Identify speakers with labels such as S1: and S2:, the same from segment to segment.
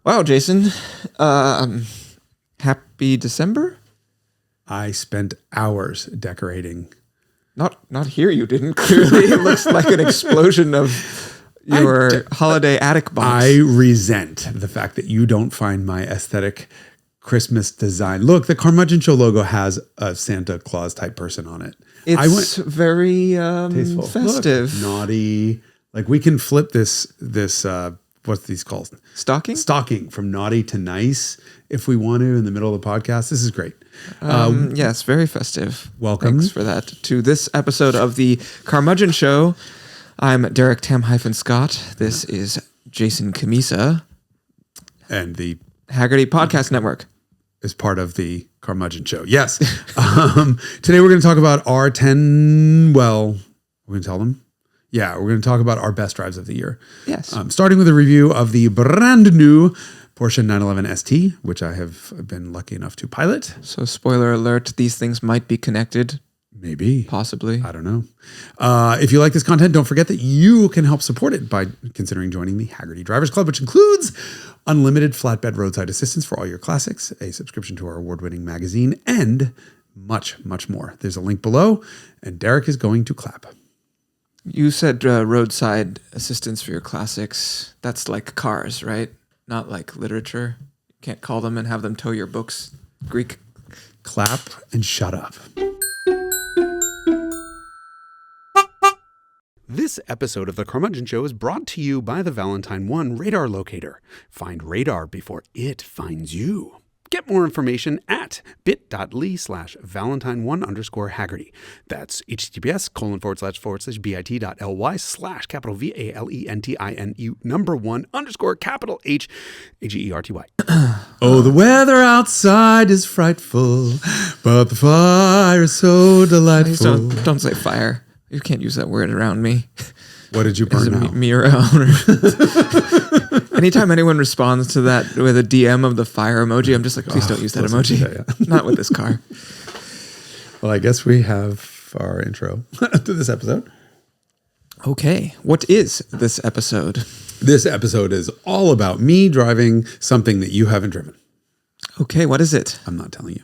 S1: Wow, Jason. Happy December?
S2: I spent hours decorating.
S1: Not here you didn't. Clearly, it looks like an explosion of your holiday attic box.
S2: I resent the fact that you don't find my aesthetic Christmas design. Look, the Carmudgeon Show logo has a Santa Claus type person on it.
S1: It's very
S2: tasteful.
S1: festive.
S2: Look, naughty. Like we can flip this what's these called?
S1: Stocking?
S2: Stocking from naughty to nice if we want to in the middle of the podcast. This is great.
S1: Yes, very festive.
S2: Welcome.
S1: Thanks for that. To this episode of the Carmudgeon Show. I'm Derek Tam-Scott. This is Jason Cammisa.
S2: And the
S1: Haggerty Podcast Network.
S2: Is part of the Carmudgeon Show. Yes. Today we're going to talk about our 10, well, we're going to tell them? Yeah, we're going to talk about our best drives of the year.
S1: Yes.
S2: Starting with a review of the brand new Porsche 911 ST, which I have been lucky enough to pilot.
S1: So spoiler alert, these things might be connected.
S2: Maybe.
S1: Possibly.
S2: I don't know. If you like this content, don't forget that you can help support it by considering joining the Haggerty Drivers Club, which includes unlimited flatbed roadside assistance for all your classics, a subscription to our award-winning magazine, and much, much more. There's a link below, and Derek is going to clap.
S1: You said roadside assistance for your classics. That's like cars, right? Not like literature. You can't call them and have them tow your books. Greek.
S2: Clap and shut up. This episode of The Carmudgeon Show is brought to you by the Valentine One Radar Locator. Find radar before it finds you. Get more information at bit.ly/Valentine1_Haggerty. That's https://bit.ly/VALENTINU1_H Oh, the weather outside is frightful, but the fire is so delightful.
S1: Don't say fire. You can't use that word around me.
S2: What did you burn now?
S1: Mira owner. Anytime anyone responds to that with a DM of the fire emoji, I'm just like, please don't use that emoji. Not with this car.
S2: Well, I guess we have our intro to this episode.
S1: Okay. What is this episode?
S2: This episode is all about me driving something that you haven't driven.
S1: Okay. What is it?
S2: I'm not telling you.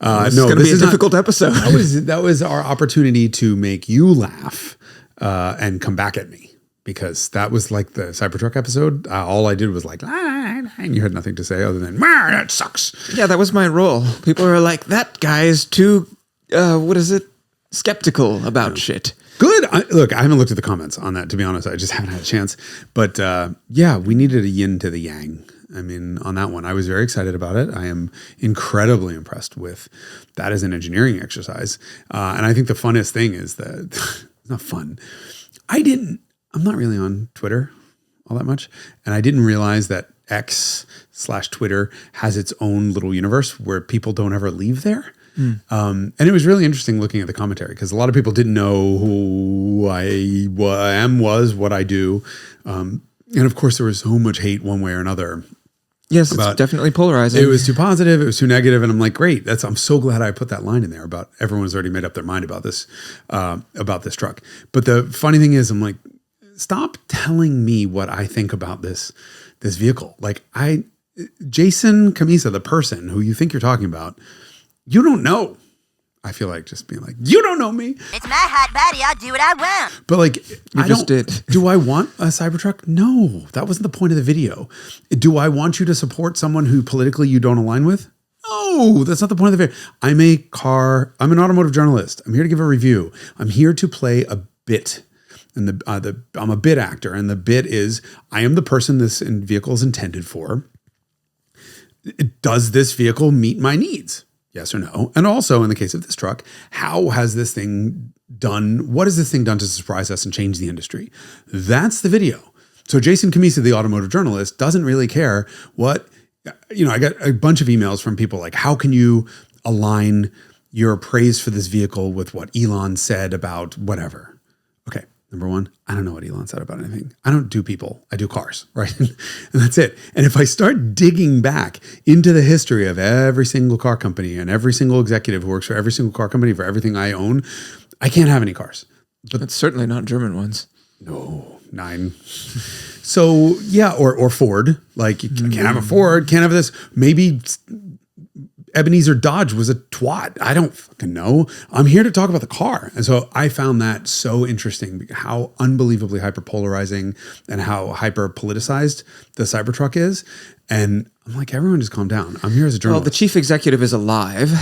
S1: This is going to be a difficult episode.
S2: That was our opportunity to make you laugh and come back at me. Because that was like the Cybertruck episode. All I did was like, and you had nothing to say other than, that sucks.
S1: Yeah, that was my role. People are like, that guy is too, skeptical about shit.
S2: Good. Look, I haven't looked at the comments on that, to be honest. I just haven't had a chance. But yeah, we needed a yin to the yang. I mean, on that one, I was very excited about it. I am incredibly impressed with that as an engineering exercise. And I think the funnest thing is that, it's not fun. I'm not really on Twitter all that much. And I didn't realize that X/Twitter has its own little universe where people don't ever leave there. And it was really interesting looking at the commentary because a lot of people didn't know who I am, what I do. And of course, there was so much hate one way or another.
S1: Yes, it's definitely polarizing.
S2: It was too positive. It was too negative. And I'm like, great. I'm so glad I put that line in there about everyone's already made up their mind about this truck. But the funny thing is, I'm like, stop telling me what I think about this vehicle. Like Jason Cammisa, the person who you think you're talking about, you don't know. I feel like just being like, you don't know me.
S3: It's my hot body. I'll do what I want.
S2: But like,
S1: you just did.
S2: Do I want a Cybertruck? No, that wasn't the point of the video. Do I want you to support someone who politically you don't align with? No, that's not the point of the video. I'm an automotive journalist. I'm here to give a review. I'm here to play a bit. And I'm a bit actor, and the bit is I am the person this vehicle is intended for. Does this vehicle meet my needs? Yes or no? And also, in the case of this truck, how has this thing done? What has this thing done to surprise us and change the industry? That's the video. So Jason Cammisa, the automotive journalist, doesn't really care what, I got a bunch of emails from people like, how can you align your praise for this vehicle with what Elon said about whatever? Okay. Number one, I don't know what Elon said about anything. I don't do people. I do cars, right? And that's it. And if I start digging back into the history of every single car company and every single executive who works for every single car company for everything I own, I can't have any cars.
S1: But it's certainly not German ones.
S2: No, 9. So yeah, or Ford. Like you can't have a Ford, can't have this. Maybe Ebenezer Dodge was a twat. I don't fucking know. I'm here to talk about the car. And so I found that so interesting, how unbelievably hyper-polarizing and how hyper-politicized the Cybertruck is. And I'm like, everyone just calm down. I'm here as a journalist.
S1: Well, the chief executive is alive,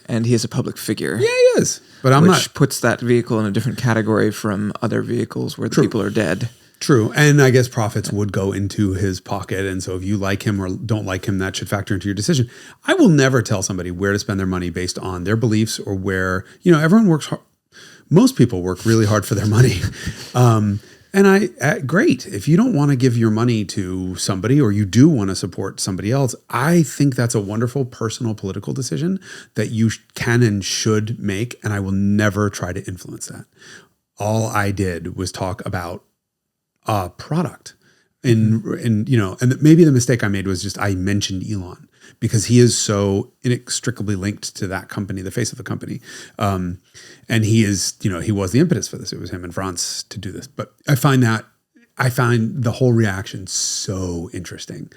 S1: and he is a public figure.
S2: Yeah, he is. But I'm
S1: which puts that vehicle in a different category from other vehicles where the people are dead.
S2: True. And I guess profits would go into his pocket. And so if you like him or don't like him, that should factor into your decision. I will never tell somebody where to spend their money based on their beliefs or where, everyone works hard. Most people work really hard for their money. Great. If you don't want to give your money to somebody or you do want to support somebody else, I think that's a wonderful personal political decision that you can and should make. And I will never try to influence that. All I did was talk about a product. And maybe the mistake I made was just I mentioned Elon because he is so inextricably linked to that company, the face of the company. And he is, he was the impetus for this. It was him and France to do this. But I find the whole reaction so interesting.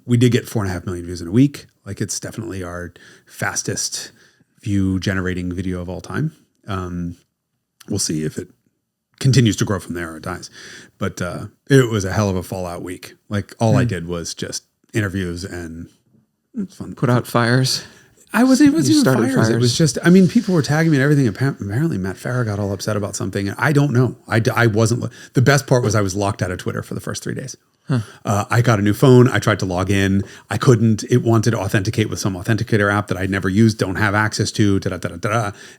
S2: We did get 4.5 million views in a week. Like it's definitely our fastest view generating video of all time. We'll see if it continues to grow from there or dies. But it was a hell of a fallout week. Like all I did was just interviews and it was fun.
S1: Put out fires.
S2: It wasn't even
S1: fires.
S2: It was just, people were tagging me and everything. Apparently Matt Farah got all upset about something. And I don't know. I wasn't. The best part was I was locked out of Twitter for the first 3 days. Huh. I got a new phone. I tried to log in. I couldn't. It wanted to authenticate with some authenticator app that I'd never used, don't have access to,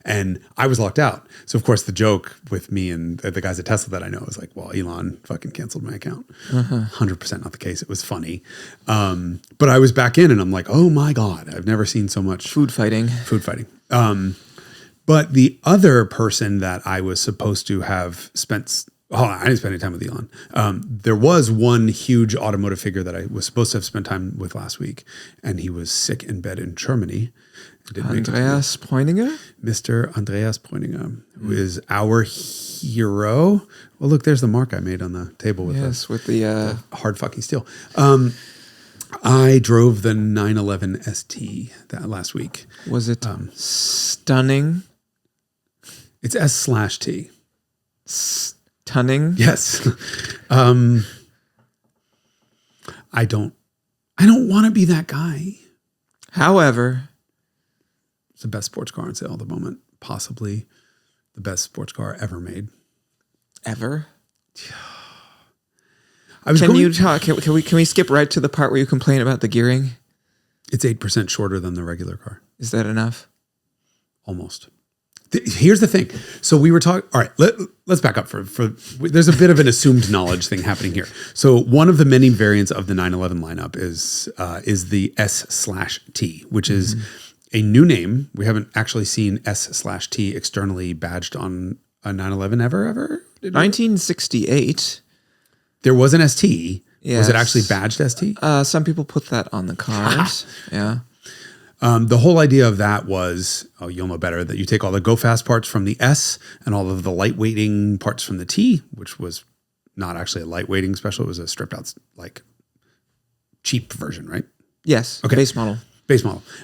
S2: and I was locked out. So, of course, the joke with me and the guys at Tesla that I know is like, well, Elon fucking canceled my account. 100% not the case. It was funny. But I was back in and I'm like, oh my God, I've never seen so much
S1: food fighting.
S2: But the other person that I was supposed to have spent... I didn't spend any time with Elon. There was one huge automotive figure that I was supposed to have spent time with last week, and he was sick in bed in Germany.
S1: Andreas Poininger?
S2: Mr. Andreas Poininger, who is our hero. Well, look, there's the mark I made on the table with the hard fucking steel. I drove the 911 ST that last week.
S1: Was it stunning?
S2: It's S/T.
S1: Tunning?
S2: Yes. I don't want to be that guy.
S1: However,
S2: it's the best sports car on sale at the moment. Possibly the best sports car ever made.
S1: Ever? Can we skip right to the part where you complain about the gearing?
S2: It's 8% shorter than the regular car.
S1: Is that enough?
S2: Almost. Here's the thing. So we were talking. All right, let's back up for. There's a bit of an assumed knowledge thing happening here. So one of the many variants of the 911 lineup is the S/T, which is a new name. We haven't actually seen S/T externally badged on a 911 ever.
S1: 1968.
S2: There was an ST.
S1: Yes.
S2: Was it actually badged ST?
S1: Some people put that on the cars. Yeah.
S2: The whole idea of that was, you'll know better, that you take all the go fast parts from the S and all of the lightweighting parts from the T, which was not actually a lightweighting special. It was a stripped out, like cheap version, right?
S1: Yes.
S2: Okay.
S1: Base model.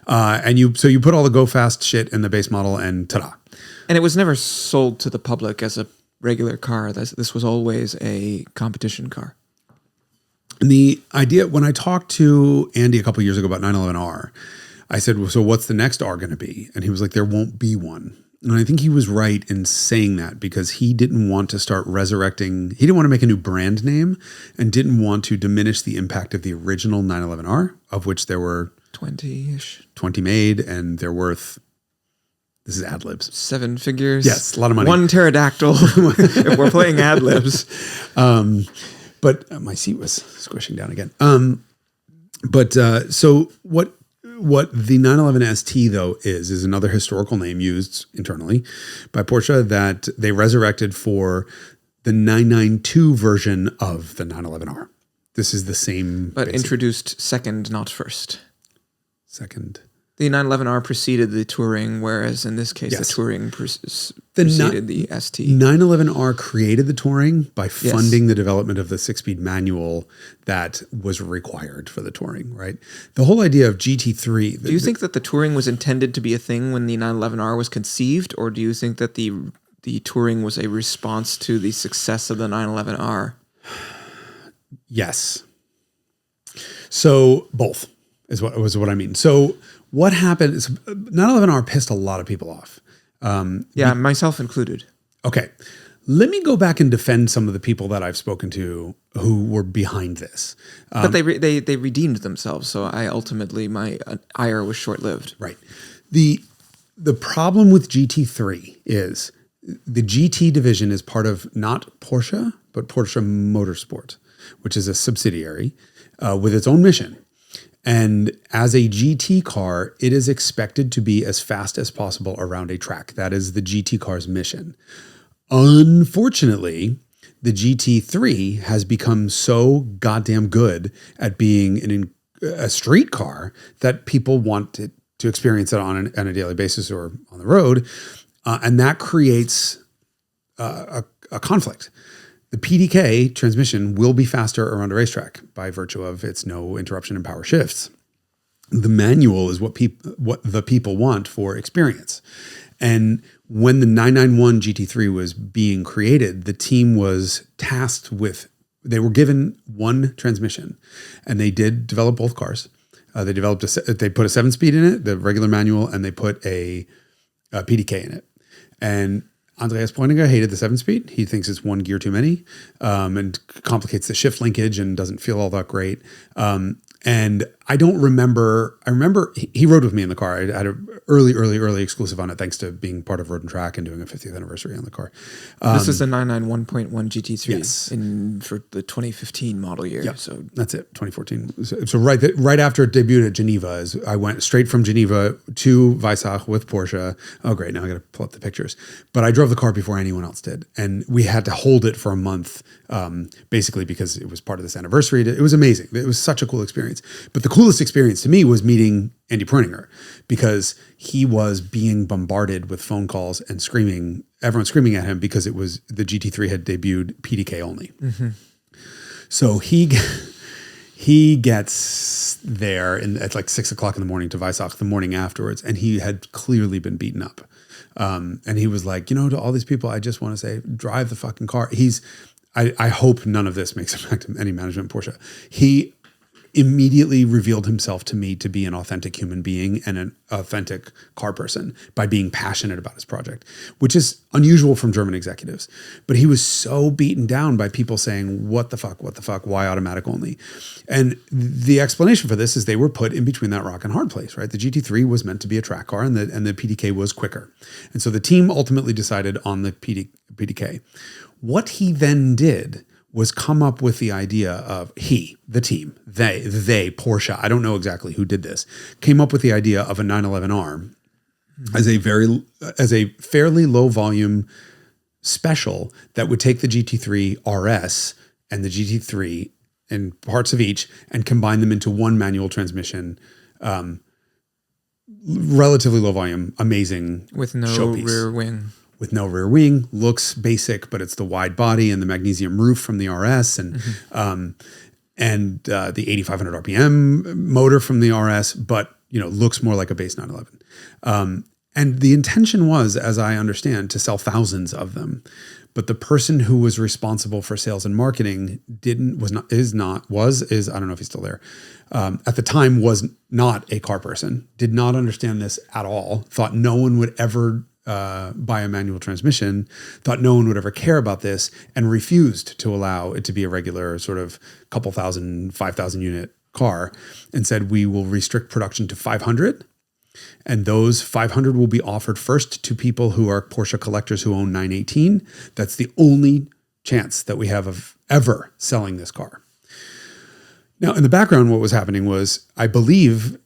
S2: And you put all the go fast shit in the base model and ta-da.
S1: And it was never sold to the public as a regular car. This was always a competition car.
S2: And the idea, when I talked to Andy a couple of years ago about 911R, I said, well, so what's the next R going to be? And he was like, there won't be one. And I think he was right in saying that because he didn't want to start resurrecting. He didn't want to make a new brand name and didn't want to diminish the impact of the original 911R, of which there were
S1: 20-ish.
S2: 20 made, and they're worth, this is ad libs.
S1: 7 figures.
S2: Yes, a lot of money.
S1: 1 pterodactyl. If we're playing ad libs.
S2: But my seat was squishing down again. So what the 911 ST though is another historical name used internally by Porsche that they resurrected for the 992 version of the 911R. This is the same,
S1: but introduced second, not first.
S2: Second,
S1: The 911R preceded the Touring, whereas in this case,
S2: Yes.
S1: the Touring preceded the ST.
S2: 911R created the Touring by funding the development of the 6-speed manual that was required for the Touring, right? The whole idea of GT3...
S1: Do you think that the Touring was intended to be a thing when the 911R was conceived, or do you think that the Touring was a response to the success of the 911R?
S2: Yes. So both is what I mean. So what happened is 911R pissed a lot of people off.
S1: Myself included.
S2: Okay. Let me go back and defend some of the people that I've spoken to who were behind this.
S1: But they redeemed themselves. So my ire was short-lived.
S2: Right. The problem with GT3 is the GT division is part of not Porsche, but Porsche Motorsport, which is a subsidiary with its own mission. And as a GT car, it is expected to be as fast as possible around a track. That is the GT car's mission. Unfortunately, the GT3 has become so goddamn good at being a street car that people want to experience it on a daily basis or on the road. And that creates a conflict. The PDK transmission will be faster around a racetrack by virtue of its no interruption in power shifts. The manual is what the people want for experience. And when the 991 GT3 was being created, the team was tasked with, they were given one transmission, and they did develop both cars. They put a 7-speed in it, the regular manual, and they put a PDK in it. And Andreas Poiniger hated the 7-speed. He thinks it's one gear too many and complicates the shift linkage and doesn't feel all that great. And I remember he rode with me in the car. I had an early exclusive on it thanks to being part of Road and Track and doing a 50th anniversary on the car.
S1: This is the 991.1 GT3
S2: yes.
S1: for the 2015 model year.
S2: Yeah,
S1: so
S2: that's it, 2014. So right after it debuted at Geneva, I went straight from Geneva to Weissach with Porsche. Oh, great. Now I got to pull up the pictures. But I drove the car before anyone else did. And we had to hold it for a month, basically because it was part of this anniversary. It was amazing. It was such a cool experience. But the coolest experience to me was meeting Andy Preuninger, because he was being bombarded with phone calls and everyone screaming at him because it was the GT3 had debuted PDK only. Mm-hmm. So he gets there at like 6 o'clock in the morning to Weissach the morning afterwards, and he had clearly been beaten up. And he was like, to all these people, I just want to say, drive the fucking car. I hope none of this makes effect to any management in Porsche. He immediately revealed himself to me to be an authentic human being and an authentic car person by being passionate about his project, which is unusual from German executives. But he was so beaten down by people saying, what the fuck, why automatic only? And the explanation for this is they were put in between that rock and hard place, right? The GT3 was meant to be a track car and the PDK was quicker. And so the team ultimately decided on the PDK. What he then did was come up with the idea of the team, they, Porsche, I don't know exactly who did this, came up with the idea of a 911R as a fairly low volume special that would take the GT3 RS and the GT3 and parts of each and combine them into one manual transmission, relatively low volume, amazing
S1: with no
S2: showpiece.
S1: rear wing.
S2: With no rear wing, looks basic, but it's the wide body and the magnesium roof from the RS and the 8,500 RPM motor from the RS, but looks more like a base 911. And the intention was, as I understand, to sell thousands of them. But the person who was responsible for sales and marketing I don't know if he's still there. At the time was not a car person, did not understand this at all, thought no one would ever buy a manual transmission, thought no one would ever care about this, and refused to allow it to be a regular sort of couple thousand, 5,000 unit car, and said, we will restrict production to 500. And those 500 will be offered first to people who are Porsche collectors who own 918. That's the only chance that we have of ever selling this car. Now, in the background, what was happening was, I believe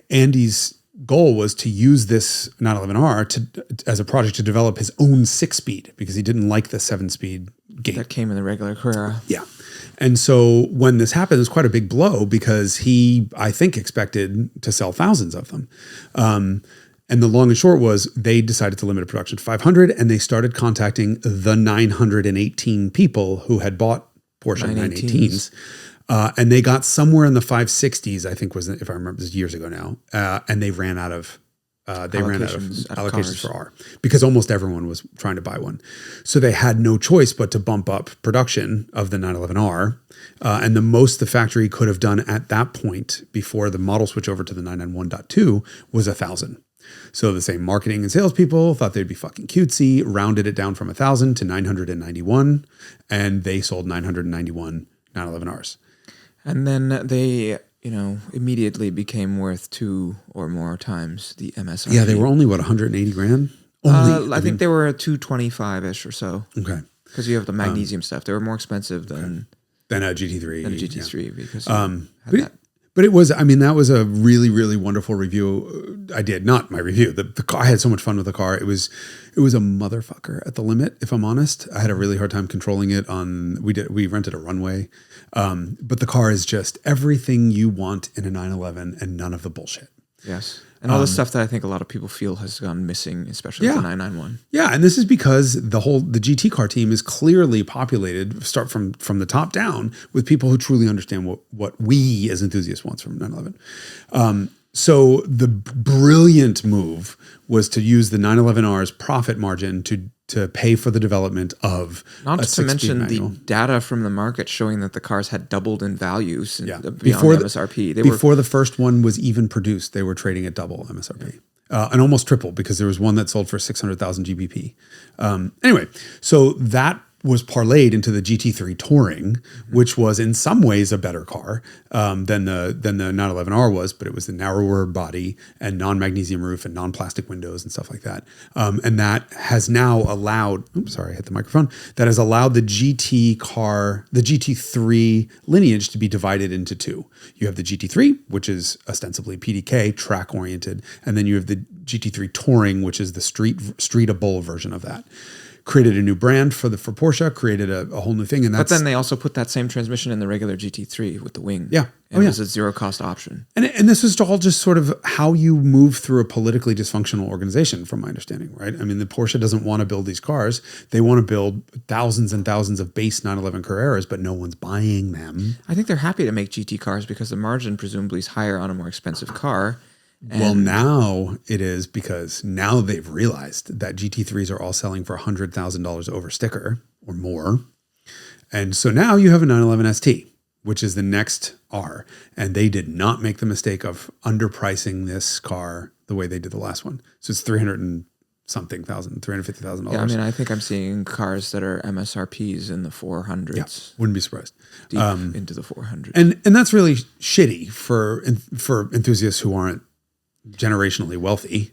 S2: Andy's goal was to use this 911R as a project to develop his own 6-speed because he didn't like the 7-speed gate.
S1: That came in the regular Carrera.
S2: Yeah. And so when this happened, it was quite a big blow because he, I think, expected to sell thousands of them. And the long and short was they decided to limit production to 500, and they started contacting the 918 people who had bought Porsche 918s. And they got somewhere in the 560s, I think was, if I remember, this is years ago now. And they ran out of allocations for R because almost everyone was trying to buy one. So they had no choice but to bump up production of the 911R. And the most the factory could have done at that point before the model switch over to the 991.2 was 1,000. So the same marketing and salespeople thought they'd be fucking cutesy, rounded it down from 1,000 to 991, and they sold 991 911Rs.
S1: And then they, immediately became worth 2 or more times the MSRP.
S2: Yeah, they were only, 180 grand?
S1: I think they were 225-ish or so.
S2: Okay.
S1: Because you have the magnesium stuff. They were more expensive than
S2: a GT3.
S1: Than a GT3 because
S2: But it was, that was a really, really wonderful review. I did, not my review. The car, I had so much fun with the car. It was a motherfucker at the limit, if I'm honest. I had a really hard time controlling it we rented a runway. But the car is just everything you want in a 911 and none of the bullshit.
S1: Yes. And all the stuff that I think a lot of people feel has gone missing, especially with the 991.
S2: Yeah, and this is because the GT car team is clearly populated, start from the top down, with people who truly understand what we as enthusiasts want from 911. So the brilliant move was to use the 911R's profit margin to pay for the development of
S1: not to mention the data from the market showing that the cars had doubled in value before the MSRP.
S2: Before the first one was even produced, they were trading at double MSRP. And almost triple because there was one that sold for 600,000 GBP. Anyway, so that was parlayed into the GT3 Touring, which was in some ways a better car than the 911R was, but it was the narrower body and non-magnesium roof and non-plastic windows and stuff like that. And that has now allowed, I hit the microphone, that has allowed the GT3 lineage to be divided into two. You have the GT3, which is ostensibly PDK, track-oriented, and then you have the GT3 Touring, which is the streetable version of that. Created a new brand for Porsche, created a whole new thing.
S1: But then they also put that same transmission in the regular GT3 with the wing.
S2: Yeah.
S1: And it was a zero-cost option.
S2: And this is all just sort of how you move through a politically dysfunctional organization, from my understanding, right? The Porsche doesn't want to build these cars. They want to build thousands and thousands of base 911 Carreras, but no one's buying them.
S1: I think they're happy to make GT cars because the margin presumably is higher on a more expensive car.
S2: Well, now it is because now they've realized that GT3s are all selling for $100,000 over sticker or more. And so now you have a 911 ST, which is the next R. And they did not make the mistake of underpricing this car the way they did the last one. So it's $350,000.
S1: Yeah, I think I'm seeing cars that are MSRPs in the 400s.
S2: Yeah, wouldn't be surprised.
S1: Deep into the 400s.
S2: And that's really shitty for enthusiasts who aren't generationally wealthy.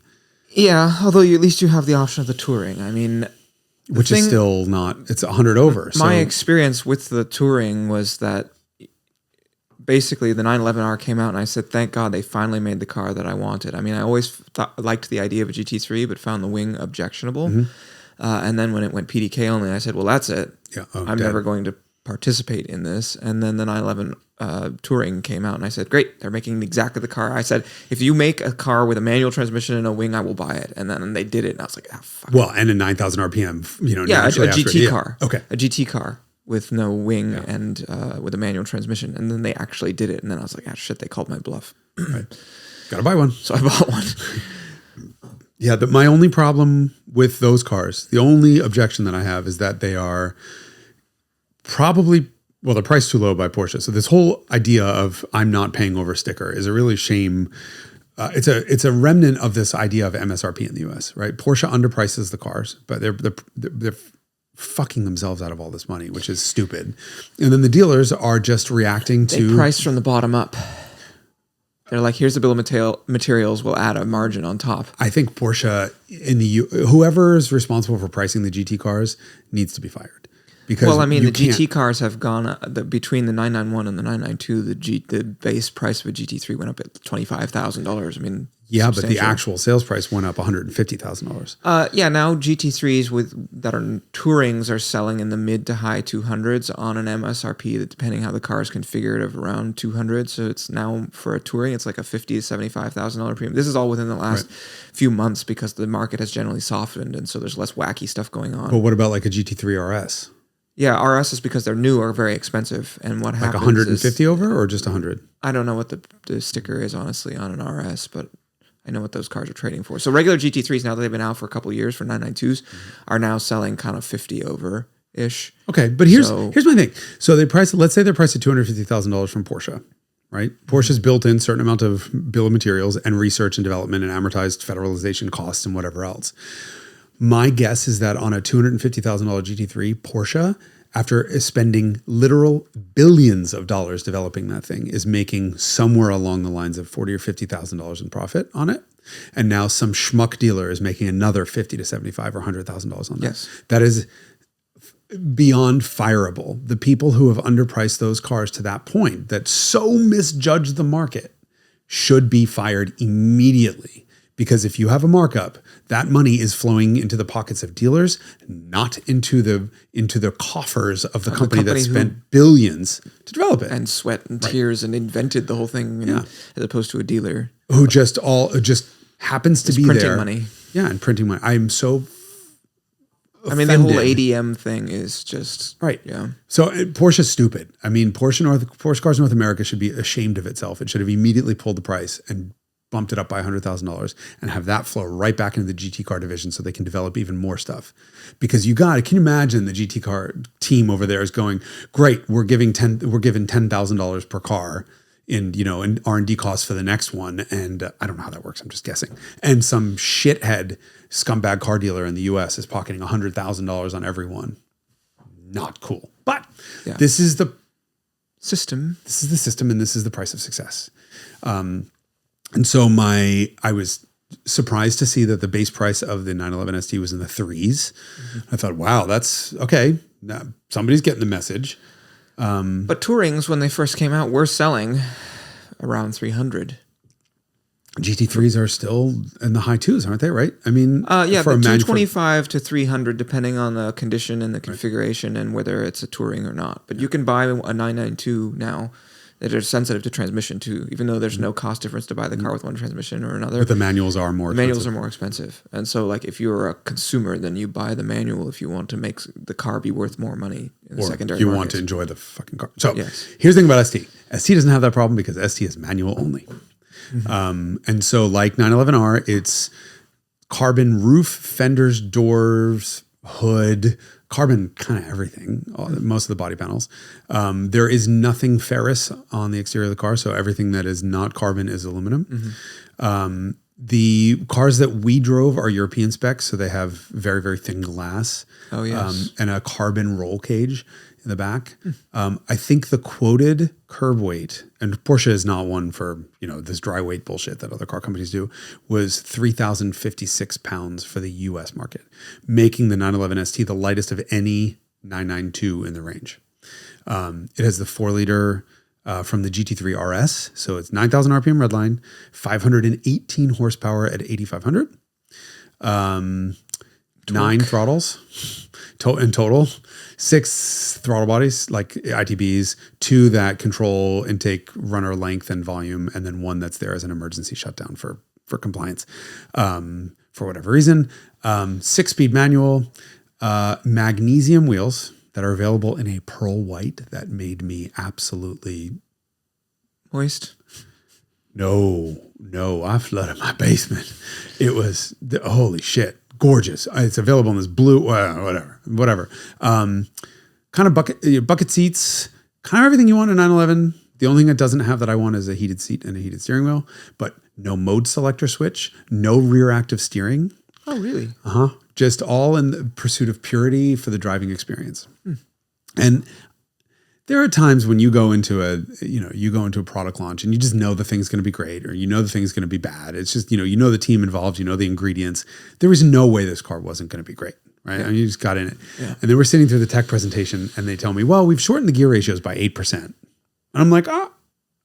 S1: Yeah, although at least you have the option of the Touring.
S2: Which is still not, it's 100 over.
S1: My experience with the Touring was that basically the 911R came out and I said, thank God they finally made the car that I wanted. I always liked the idea of a GT3, but found the wing objectionable. Mm-hmm. And then when it went PDK only, I said, well, that's it. Yeah, I'm never going to participate in this. And then the 911 Touring came out and I said, great, they're making exactly the car. I said, if you make a car with a manual transmission and a wing, I will buy it. And then they did it. And I was like, fuck.
S2: Well, and a 9,000 RPM,
S1: a GT car.
S2: Okay.
S1: A GT car with no wing and with a manual transmission. And then they actually did it. And then I was like, shit, they called my bluff.
S2: Right. Gotta buy one.
S1: So I bought one.
S2: Yeah, my only problem with those cars, the only objection that I have is that they are probably, they're priced too low by Porsche. So this whole idea of I'm not paying over sticker is a really shame. It's a remnant of this idea of MSRP in the US, right? Porsche underprices the cars, but they're fucking themselves out of all this money, which is stupid. And then the dealers are just reacting to...
S1: They price from the bottom up. They're like, here's the bill of materials. We'll add a margin on top.
S2: I think Porsche whoever is responsible for pricing the GT cars needs to be fired. because
S1: Well, I mean,
S2: you
S1: the GT
S2: can't-
S1: cars have gone between the 991 and the 992. The base price of a GT3 went up at $25,000. I mean,
S2: yeah, but the
S1: substantial.
S2: actual sales price went up $150,000.
S1: Yeah, now GT3s that are tourings are selling in the mid to high 200s on an MSRP that, depending how the car is configured, of around 200. So it's now, for a touring, it's like a $50,000 to $75,000 premium. This is all within the last few months because the market has generally softened, and so there's less wacky stuff going on.
S2: But what about like a GT3 RS?
S1: Yeah, RS is, because they're new, are very expensive. And what happens
S2: Like 150 over or just 100?
S1: I don't know what the sticker is, honestly, on an RS, but I know what those cars are trading for. So regular GT3s, now that they've been out for a couple of years for 992s, are now selling kind of 50 over-ish.
S2: Okay, but here's my thing. So let's say they're priced at $250,000 from Porsche, right? Porsche's built in certain amount of bill of materials and research and development and amortized federalization costs and whatever else. My guess is that on a $250,000 GT3, Porsche, after spending literal billions of dollars developing that thing, is making somewhere along the lines of $40,000 or $50,000 in profit on it. And now some schmuck dealer is making another $50,000 to $75,000 or $100,000 on that.
S1: Yes.
S2: That is beyond fireable. The people who have underpriced those cars to that point, that so misjudged the market, should be fired immediately. Because if you have a markup, that money is flowing into the pockets of dealers, not into the coffers of the company that spent billions to develop it.
S1: And sweat and tears and invented the whole thing, as opposed to a dealer
S2: who just happens to be
S1: printing
S2: there.
S1: money.
S2: Yeah, and printing money. I am so
S1: I mean, the whole ADM thing is just
S2: right.
S1: Yeah.
S2: So Porsche's stupid. I mean, Porsche Cars North America should be ashamed of itself. It should have immediately pulled the price and bumped it up by $100,000 and have that flow right back into the GT car division so they can develop even more stuff. Because can you imagine the GT car team over there is going, great, we're giving $10,000 per car in R&D costs for the next one. And I don't know how that works. I'm just guessing. And some shithead scumbag car dealer in the US is pocketing $100,000 on every one. Not cool. But this is the
S1: system.
S2: This is the system, and this is the price of success. And so I was surprised to see that the base price of the 911 ST was in the $3s. I thought, wow, that's okay. Now, somebody's getting the message.
S1: But Tourings, when they first came out, were selling around 300.
S2: GT3s are still in the high 2s, aren't they? Right? I mean,
S1: the 225 to 300, depending on the condition and the configuration and whether it's a Touring or not. But you can buy a 992 now that are sensitive to transmission too, even though there's no cost difference to buy the car with one transmission or another.
S2: But the manuals are more expensive.
S1: Manuals are more expensive. And so, like, if you're a consumer, then you buy the manual if you want to make the car be worth more money in the secondary
S2: you
S1: market.
S2: want to enjoy the fucking car. So here's the thing about ST. ST doesn't have that problem because ST is manual only. And so, like 911R, it's carbon roof, fenders, doors, hood, carbon kind of everything, most of the body panels. There is nothing ferrous on the exterior of the car, so everything that is not carbon is aluminum. The cars that we drove are European specs, so they have very, very thin glass.
S1: Oh, yes.
S2: And a carbon roll cage in the back. I think the quoted curb weight, and Porsche is not one for this dry weight bullshit that other car companies do, was 3,056 pounds for the US market, making the 911 ST the lightest of any 992 in the range. It has the 4-liter from the GT3 RS, so it's 9,000 RPM redline, 518 horsepower at 8,500. 9 throttles in total, 6 throttle bodies like ITBs, 2 that control intake, runner length and volume, and then 1 that's there as an emergency shutdown for compliance for whatever reason. 6-speed manual, magnesium wheels that are available in a pearl white that made me absolutely
S1: moist.
S2: No, I flooded my basement. It was holy shit. Gorgeous. It's available in this blue, whatever. Kind of bucket seats, kind of everything you want in 911. The only thing it doesn't have that I want is a heated seat and a heated steering wheel, but no mode selector switch, no rear active steering.
S1: Oh, really?
S2: Just all in the pursuit of purity for the driving experience. And there are times when you go into a product launch and you just know the thing's going to be great, or the thing's going to be bad. It's just, the team involved, the ingredients. There was no way this car wasn't going to be great, right? I mean, you just got in it.
S1: Yeah.
S2: And then we're sitting through the tech presentation and they tell me, well, we've shortened the gear ratios by 8%. And I'm like, oh,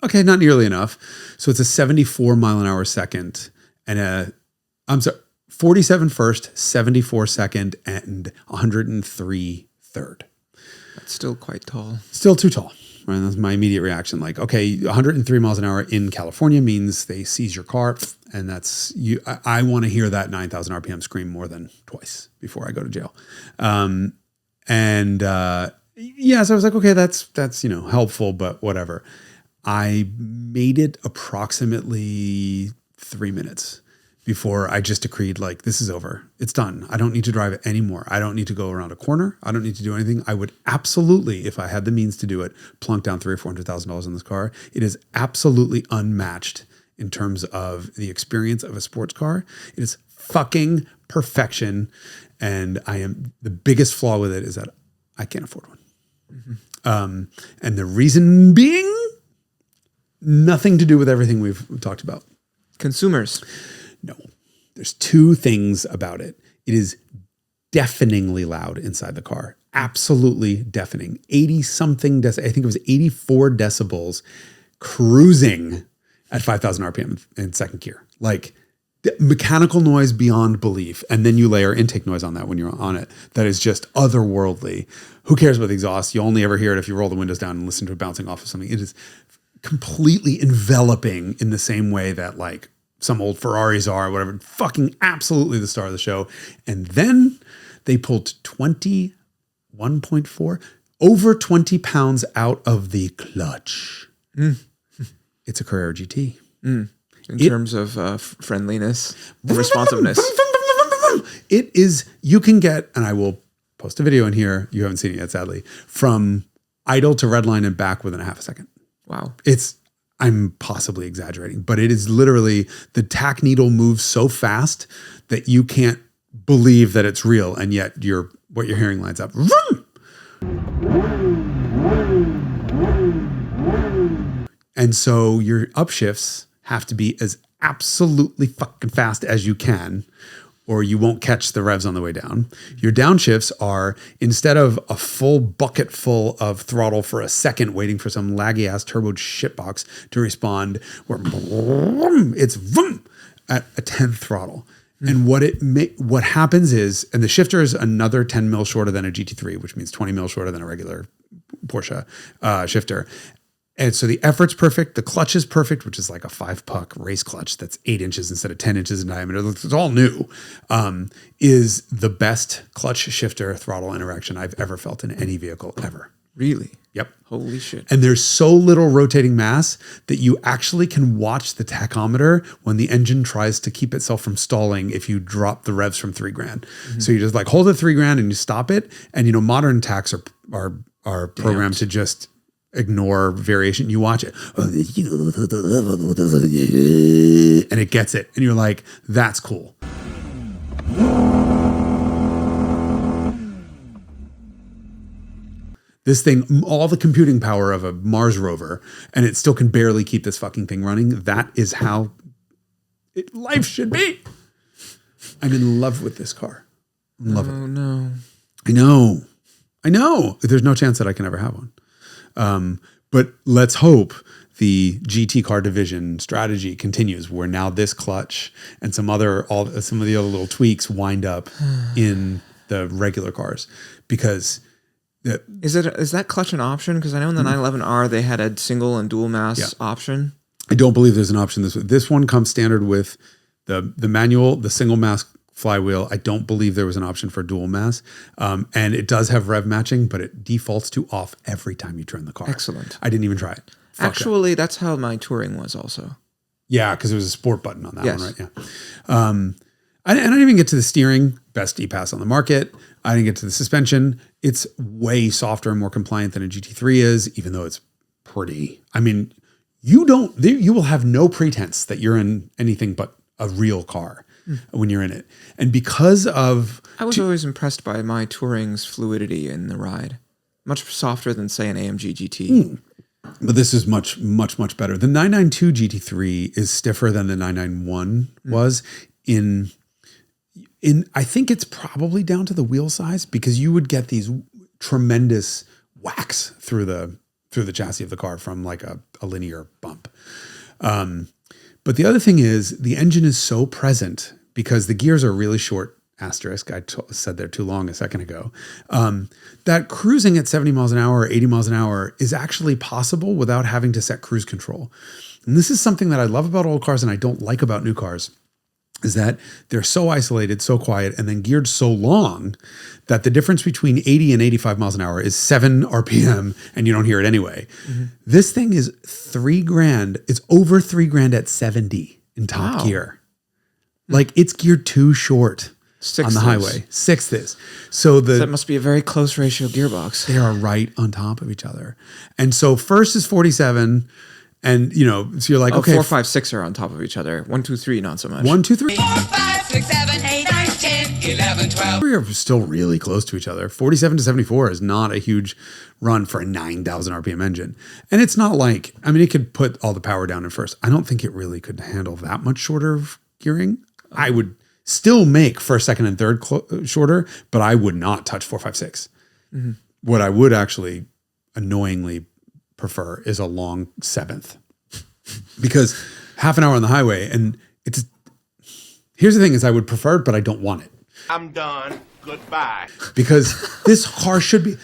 S2: okay, not nearly enough. So it's a 74 mile an hour second and 47 first, 74 second, and 103 third.
S1: That's still quite tall.
S2: Still too tall. Right? That's my immediate reaction. Like, okay, 103 miles an hour in California means they seize your car, and that's you. I want to hear that 9,000 RPM scream more than twice before I go to jail. So I was like, okay, that's helpful, but whatever. I made it approximately 3 minutes before I just decreed, like, this is over. It's done. I don't need to drive it anymore. I don't need to go around a corner. I don't need to do anything. I would absolutely, if I had the means to do it, plunk down $300,000 or $400,000 on this car. It is absolutely unmatched in terms of the experience of a sports car. It is fucking perfection. And the biggest flaw with it is that I can't afford one. Mm-hmm. And the reason being, nothing to do with everything we've talked about.
S1: Consumers.
S2: No, there's two things about it. It is deafeningly loud inside the car. Absolutely deafening. 80 something, I think it was 84 decibels cruising at 5,000 RPM in second gear. Like mechanical noise beyond belief. And then you layer intake noise on that when you're on it. That is just otherworldly. Who cares about the exhaust? You only ever hear it if you roll the windows down and listen to it bouncing off of something. It is completely enveloping in the same way that like some old Ferraris are, or whatever, fucking absolutely the star of the show. And then they pulled 21.4, over 20 pounds out of the clutch. It's a Carrera GT.
S1: In terms of friendliness, responsiveness.
S2: It is, you can get, and I will post a video in here, you haven't seen it yet, sadly, from idle to red line and back within a half a second.
S1: Wow.
S2: I'm possibly exaggerating, but it is literally the tack needle moves so fast that you can't believe that it's real. And yet what you're hearing lines up. And so your upshifts have to be as absolutely fucking fast as you can, or you won't catch the revs on the way down. Your downshifts are, instead of a full bucket full of throttle for a second waiting for some laggy ass turbo shitbox to respond, where it's vroom at a 10th throttle. And what happens is, and the shifter is another 10 mil shorter than a GT3, which means 20 mil shorter than a regular Porsche shifter. And so the effort's perfect. The clutch is perfect, which is like a 5-puck race clutch that's 8 inches instead of 10 inches in diameter. It's all new. Is the best clutch shifter throttle interaction I've ever felt in any vehicle ever.
S1: Really?
S2: Yep.
S1: Holy shit.
S2: And there's so little rotating mass that you actually can watch the tachometer when the engine tries to keep itself from stalling if you drop the revs from $3,000. Mm-hmm. So you just like hold it $3,000 and you stop it. And modern tachs are programmed to just ignore variation. You watch it and it gets it. And you're like, that's cool. This thing, all the computing power of a Mars rover, and it still can barely keep this fucking thing running. That is how life should be. I'm in love with this car. I love it.
S1: Oh, no.
S2: I know. There's no chance that I can ever have one. But let's hope the GT car division strategy continues, where now this clutch and some of the other little tweaks wind up in the regular cars, because
S1: is that clutch an option? Because I know in the 911R they had a single and dual mass option.
S2: I don't believe there's an option. This one comes standard with the manual, the single mass flywheel. I don't believe there was an option for dual mass. And it does have rev matching, but it defaults to off every time you turn the car.
S1: Excellent.
S2: I didn't even try it.
S1: Actually, that's how my touring was also.
S2: Yeah, because there was a sport button on that one, right? Yeah. I didn't even get to the steering, best e-pass on the market. I didn't get to the suspension. It's way softer and more compliant than a GT3 is, even though it's pretty. I mean, you will have no pretense that you're in anything but a real car when you're in it. And because of...
S1: I was always impressed by my touring's fluidity in the ride. Much softer than, say, an AMG GT.
S2: But this is much, much, much better. The 992 GT3 is stiffer than the 991 was I think it's probably down to the wheel size, because you would get these tremendous whacks through the chassis of the car from like a linear bump. But the other thing is the engine is so present because the gears are really short. Asterisk, said they're too long a second ago, that cruising at 70 miles an hour or 80 miles an hour is actually possible without having to set cruise control. And this is something that I love about old cars and I don't like about new cars, is that they're so isolated, so quiet, and then geared so long that the difference between 80 and 85 miles an hour is 7 RPM and you don't hear it anyway. Mm-hmm. This thing is $3,000. It's over $3,000 at 70 in top gear. Like it's geared too short. On the highway. Sixth is. So
S1: that must be a very close ratio gearbox.
S2: They are right on top of each other. And so first is 47. And, so you're like, okay.
S1: 4, 5, 6 are on top of each other. 1, 2, 3, not so much.
S2: 1, 2, 3.
S4: 4, 5, 6, 7, 8, 9, 10, 11, 12.
S2: We are still really close to each other. 47 to 74 is not a huge run for a 9,000 RPM engine. And it's not like, it could put all the power down in first. I don't think it really could handle that much shorter gearing. I would still make first, second, and third shorter, but I would not touch 4, 5, 6. Mm-hmm. What I would actually annoyingly prefer is a long 7th, because half an hour on the highway, and here's the thing is I would prefer it, but I don't want it.
S5: I'm done. Goodbye.
S2: Because this car should be.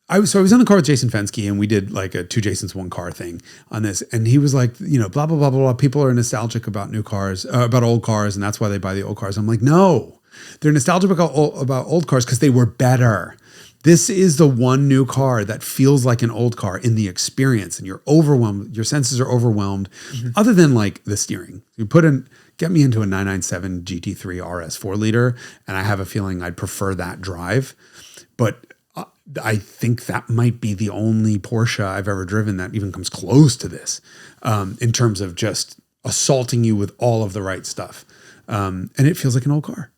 S2: I was in the car with Jason Fensky, and we did like a 2 Jasons 1 car thing on this. And he was like, blah, blah, blah, blah, blah. People are nostalgic about new cars, about old cars. And that's why they buy the old cars. I'm like, no, they're nostalgic about old cars because they were better. This is the one new car that feels like an old car in the experience, and you're overwhelmed. Your senses are overwhelmed, other than like the steering. Get me into a 997 GT3 RS 4 liter. And I have a feeling I'd prefer that drive. But I think that might be the only Porsche I've ever driven that even comes close to this, in terms of just assaulting you with all of the right stuff. And it feels like an old car.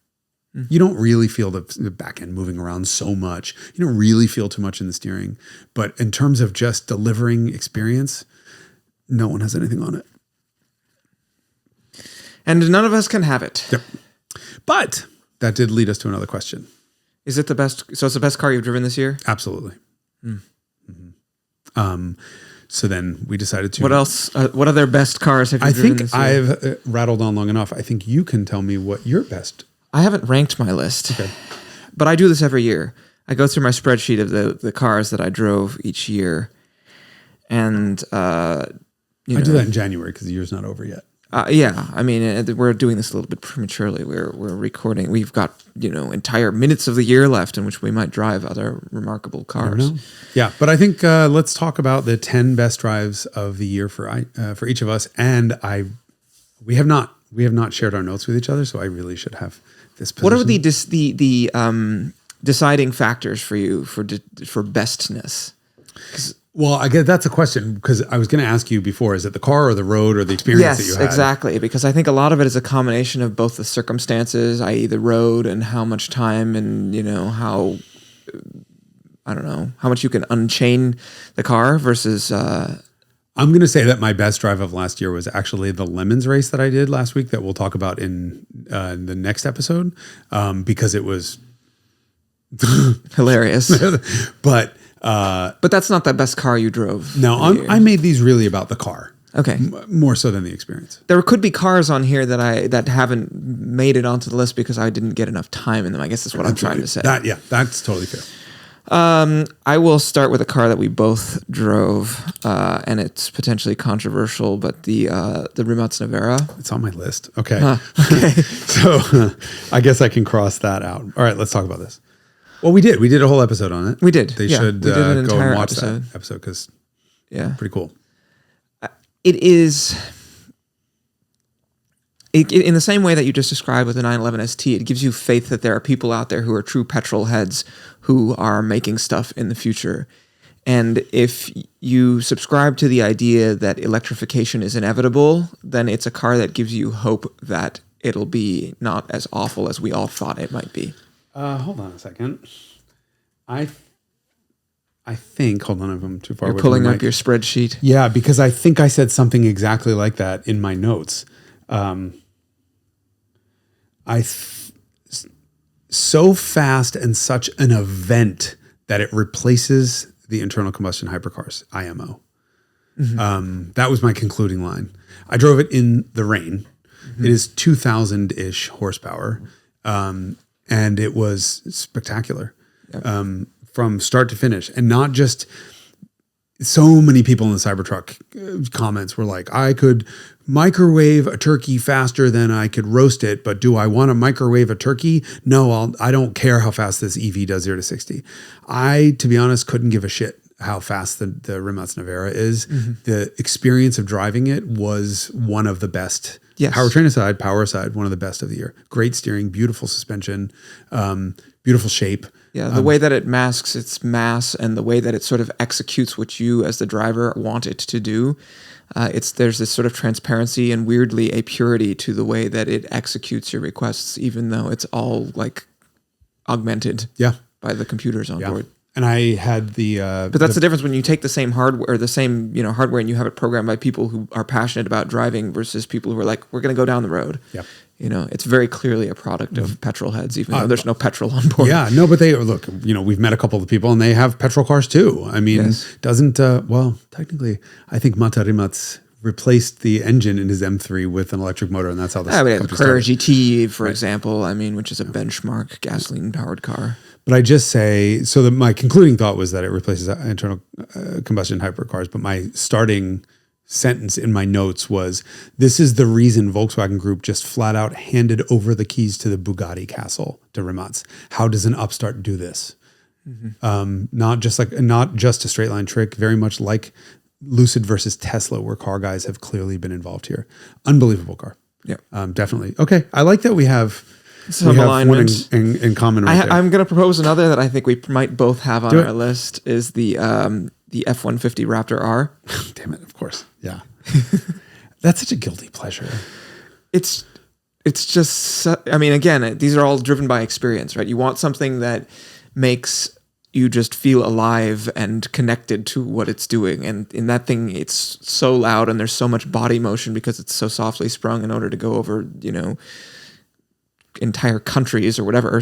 S2: Mm-hmm. You don't really feel the back end moving around so much. You don't really feel too much in the steering. But in terms of just delivering experience, no one has anything on it.
S1: And none of us can have it.
S2: Yep. But that did lead us to another question.
S1: Is it the best? So it's the best car you've driven this year?
S2: Absolutely. Mm. Mm-hmm. So then we decided to.
S1: What else? What other best cars have you driven this year?
S2: I think I've rattled on long enough. I think you can tell me what your best.
S1: I haven't ranked my list, okay, but I do this every year. I go through my spreadsheet of the cars that I drove each year, and I
S2: do that in January because the year's not over yet.
S1: We're doing this a little bit prematurely. We're recording. We've got entire minutes of the year left in which we might drive other remarkable cars.
S2: Yeah, but I think let's talk about the 10 best drives of the year for each of us. And we have not shared our notes with each other, so I really should have this position.
S1: What are the deciding factors for you for bestness?
S2: Well, I guess that's a question, because I was going to ask you before, is it the car or the road or the experience that you had?
S1: Yes, exactly. Because I think a lot of it is a combination of both the circumstances, i.e. the road, and how much time and, how much you can unchain the car versus...
S2: I'm going to say that my best drive of last year was actually the Lemons race that I did last week that we'll talk about in the next episode, because it was...
S1: hilarious.
S2: But
S1: that's not the best car you drove.
S2: No, I made these really about the car.
S1: Okay.
S2: More so than the experience.
S1: There could be cars on here that haven't made it onto the list because I didn't get enough time in them. I guess that's what I'm trying to say.
S2: That's totally fair.
S1: I will start with a car that we both drove, and it's potentially controversial, but the Rimac Nevera.
S2: It's on my list. Okay. Okay. So I guess I can cross that out. All right, let's talk about this. Well, we did. We did a whole episode on it.
S1: We did.
S2: They should go and watch that episode because pretty cool.
S1: It is... in the same way that you just described with the 911 ST, it gives you faith that there are people out there who are true petrol heads who are making stuff in the future. And if you subscribe to the idea that electrification is inevitable, then it's a car that gives you hope that it'll be not as awful as we all thought it might be.
S2: Hold on a second. I think, hold on, if I'm too far away.
S1: You're pulling up your spreadsheet.
S2: Yeah, because I think I said something exactly like that in my notes. so fast and such an event that it replaces the internal combustion hypercars, IMO. That was my concluding line. I drove it in the rain. It is 2,000-ish horsepower. And it was spectacular from start to finish. And not just so many people in the Cybertruck comments were like, I could microwave a turkey faster than I could roast it, but do I want to microwave a turkey? No, I don't care how fast this EV does 0 to 60. I, to be honest, couldn't give a shit how fast the Rimac Nevera is. The experience of driving it was one of the best.
S1: Yes.
S2: Powertrain aside, power aside, one of the best of the year. Great steering, beautiful suspension, beautiful shape.
S1: Yeah, the way that it masks its mass and the way that it sort of executes what you as the driver want it to do. There's this sort of transparency and weirdly a purity to the way that it executes your requests, even though it's all like augmented by the computers on board.
S2: And I had
S1: but that's the difference when you take the same hardware, the same hardware, and you have it programmed by people who are passionate about driving versus people who are like, we're going to go down the road.
S2: Yep.
S1: It's very clearly a product of petrol heads, even though there's no petrol on board.
S2: Yeah, no, but they look. We've met a couple of people, and they have petrol cars too. I mean, doesn't technically, I think Mata Rimac replaced the engine in his M3 with an electric motor, and that's how this.
S1: The Carrera GT, for example, which is a benchmark gasoline-powered car.
S2: But I just say, so my concluding thought was that it replaces internal combustion hypercars, but my starting sentence in my notes was, this is the reason Volkswagen Group just flat out handed over the keys to the Bugatti castle to Rimac. How does an upstart do this? Not just a straight line trick, very much like Lucid versus Tesla, where car guys have clearly been involved here. Unbelievable car. Yeah. Definitely. Okay. I like that we have
S1: some alignment
S2: in common.
S1: I'm going to propose another that I think we might both have on our list is the F-150 Raptor R.
S2: Damn it, of course. Yeah. That's such a guilty pleasure.
S1: It's just, again, these are all driven by experience, right? You want something that makes you just feel alive and connected to what it's doing. And in that thing, it's so loud and there's so much body motion because it's so softly sprung in order to go over, entire countries or whatever,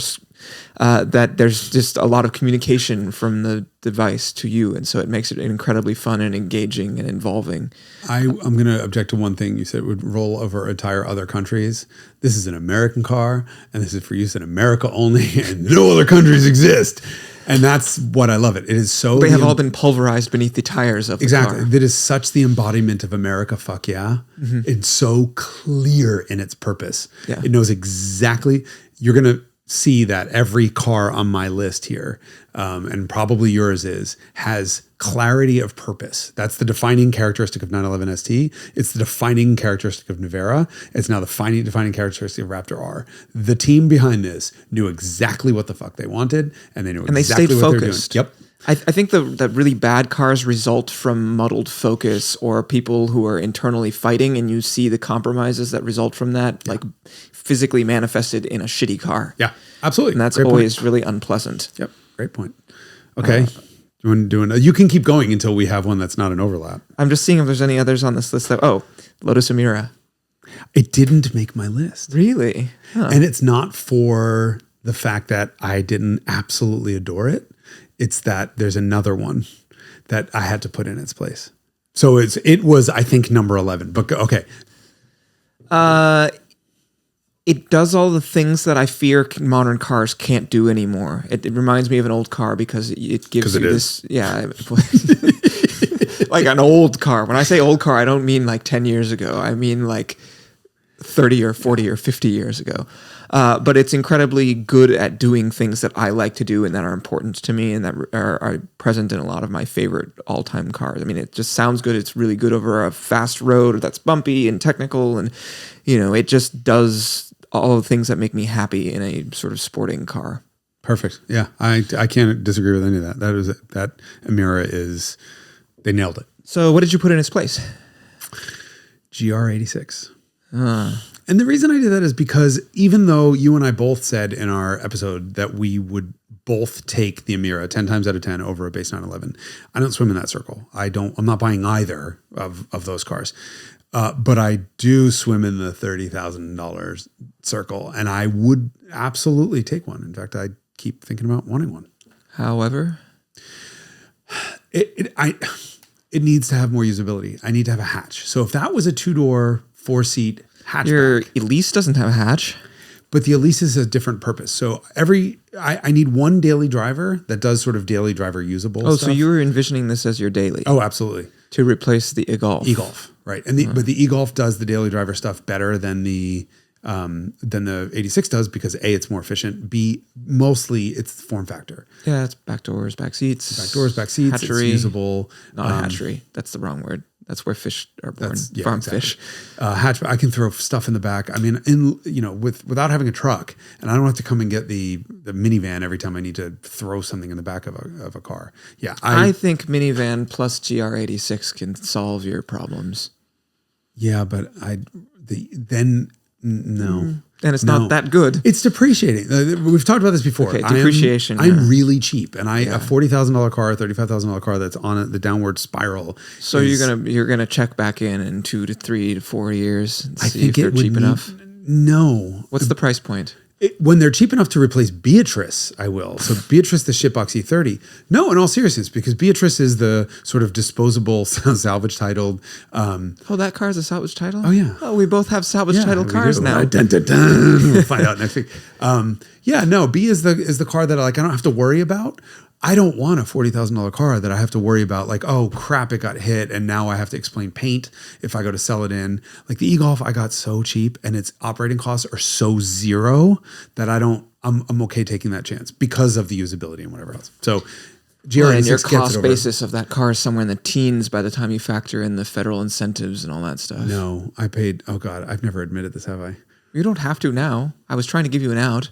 S1: that there's just a lot of communication from the device to you. And so it makes it incredibly fun and engaging and involving.
S2: I'm going to object to one thing. You said it would roll over entire other countries. This is an American car, and this is for use in America only, and no other countries exist. And that's what I love it. It is so...
S1: They have all been pulverized beneath the tires of the car.
S2: Exactly. That is such the embodiment of America, fuck yeah. It's so clear in its purpose.
S1: Yeah.
S2: It knows exactly... You're going to see that every car on my list here, and probably yours has clarity of purpose. That's the defining characteristic of 911 ST. It's the defining characteristic of Nevera. It's now the defining characteristic of Raptor R. The team behind this knew exactly what the fuck they wanted, and they knew exactly what they were doing. Yep.
S1: I think that really bad cars result from muddled focus or people who are internally fighting, and you see the compromises that result from that, like physically manifested in a shitty car.
S2: Yeah, absolutely.
S1: And that's
S2: Great
S1: always
S2: point.
S1: Really unpleasant.
S2: Yep, great point. Okay, you can keep going until we have one that's not an overlap.
S1: I'm just seeing if there's any others on this list. Lotus Emira.
S2: It didn't make my list.
S1: Really? Huh.
S2: And it's not for the fact that I didn't absolutely adore it. It's that there's another one that I had to put in its place. So it was, I think, number 11. But okay.
S1: It does all the things that I fear modern cars can't do anymore. It reminds me of an old car because it gives you this. Yeah. Like an old car. When I say old car, I don't mean like 10 years ago. I mean like 30 or 40 or 50 years ago. But it's incredibly good at doing things that I like to do and that are important to me and that are present in a lot of my favorite all-time cars. I mean, it just sounds good. It's really good over a fast road that's bumpy and technical. And, it just does all the things that make me happy in a sort of sporting car.
S2: Perfect. Yeah. I can't disagree with any of that. That Emira they nailed it.
S1: So what did you put in its place?
S2: GR86. And the reason I did that is because even though you and I both said in our episode that we would both take the Emira 10 times out of 10 over a base 911, I don't swim in that circle. I'm not buying either of those cars. But I do swim in the $30,000 circle, and I would absolutely take one. In fact, I keep thinking about wanting one.
S1: However,
S2: it needs to have more usability. I need to have a hatch. So if that was a 2-door, 4-seat hatchback,
S1: your Elise doesn't have a hatch.
S2: but the Elise is a different purpose. So I need one daily driver that does sort of daily driver usable
S1: Oh,
S2: stuff.
S1: so you were envisioning this as your daily.
S2: Oh, absolutely.
S1: To replace the e-Golf.
S2: E-Golf, right? And but the e-Golf does the daily driver stuff better than the 86 does because A, it's more efficient. B, mostly it's the form factor.
S1: Yeah, it's back doors, back seats.
S2: Back doors, back seats.
S1: Hatchery.
S2: It's usable.
S1: Not a hatchery. That's the wrong word. That's where fish are born. Farm
S2: exactly.
S1: fish.
S2: Hatch. I can throw stuff in the back. I mean, without having a truck, and I don't have to come and get the minivan every time I need to throw something in the back of a car. Yeah,
S1: I think minivan plus GR86 can solve your problems.
S2: Yeah, but no.
S1: And it's not that good.
S2: It's depreciating. We've talked about this before.
S1: Okay, depreciation.
S2: I'm really cheap, and a $40,000 car, $35,000 car that's on the downward spiral.
S1: So you're gonna check back in 2 to 3 to 4 years and see if they're cheap enough.
S2: No.
S1: What's the price point?
S2: When they're cheap enough to replace Beatrice, I will. So Beatrice, the shitbox E30. No, in all seriousness, because Beatrice is the sort of disposable salvage titled.
S1: That car is a salvage title?
S2: Oh, yeah.
S1: Oh, we both have salvage title cars now.
S2: Dun, dun, dun. We'll find out next week. B is the car that I don't have to worry about. I don't want a $40,000 car that I have to worry about, like, oh crap, it got hit and now I have to explain paint if I go to sell it in. Like the e-Golf I got so cheap and its operating costs are so zero that I'm okay taking that chance because of the usability and whatever else. So
S1: And your cost basis of that car is somewhere in the teens by the time you factor in the federal incentives and all that stuff.
S2: No, I paid, oh God, I've never admitted this, have I?
S1: You don't have to now. I was trying to give you an out.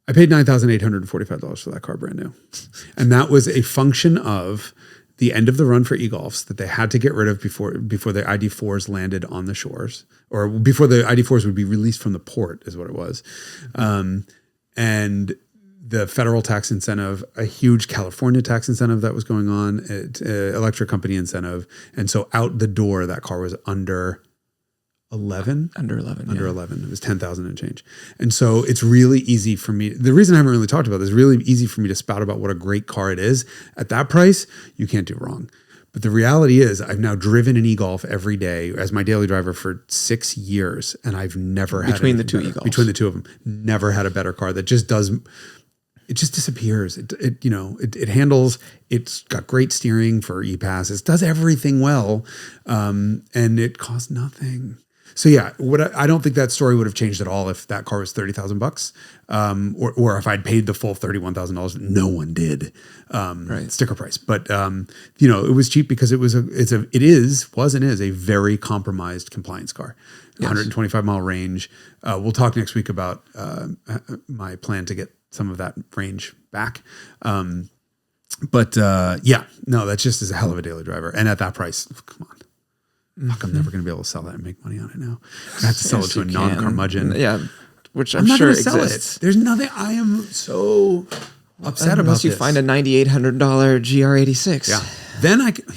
S2: I paid $9,845 for that car brand new. And that was a function of the end of the run for e-Golfs that they had to get rid of before the ID4s landed on the shores, or before the ID4s would be released from the port is what it was. And the federal tax incentive, a huge California tax incentive that was going on, electric company incentive. And so out the door, that car was under 11?
S1: Under 11.
S2: Under 11. It was 10,000 and change. And so it's really easy for me. The reason I haven't really talked about this, really easy for me to spout about what a great car it is. At that price, you can't do wrong. But the reality is I've now driven an e-Golf every day as my daily driver for 6 years. And I've never had
S1: Between the two e-Golfs.
S2: Between the two of them. Never had a better car that just does... It just disappears. It handles. It's got great steering for e-Pass. It does everything well, and it costs nothing. So yeah, I don't think that story would have changed at all if that car was $30,000, or if I'd paid the full $31,000. No one did, sticker price. But it was cheap because it is a very compromised compliance car. Yes. 125-mile range. We'll talk next week about my plan to get some of that range back. That's just is a hell of a daily driver. And at that price, come on. Fuck, I'm never going to be able to sell that and make money on it now. I have to sell it to a non-Carmudgeon.
S1: Yeah, which I'm
S2: not
S1: sure
S2: gonna sell
S1: exists.
S2: it. There's nothing. I am so upset about
S1: Unless you
S2: this.
S1: find a $9,800 GR86.
S2: Yeah. Then I got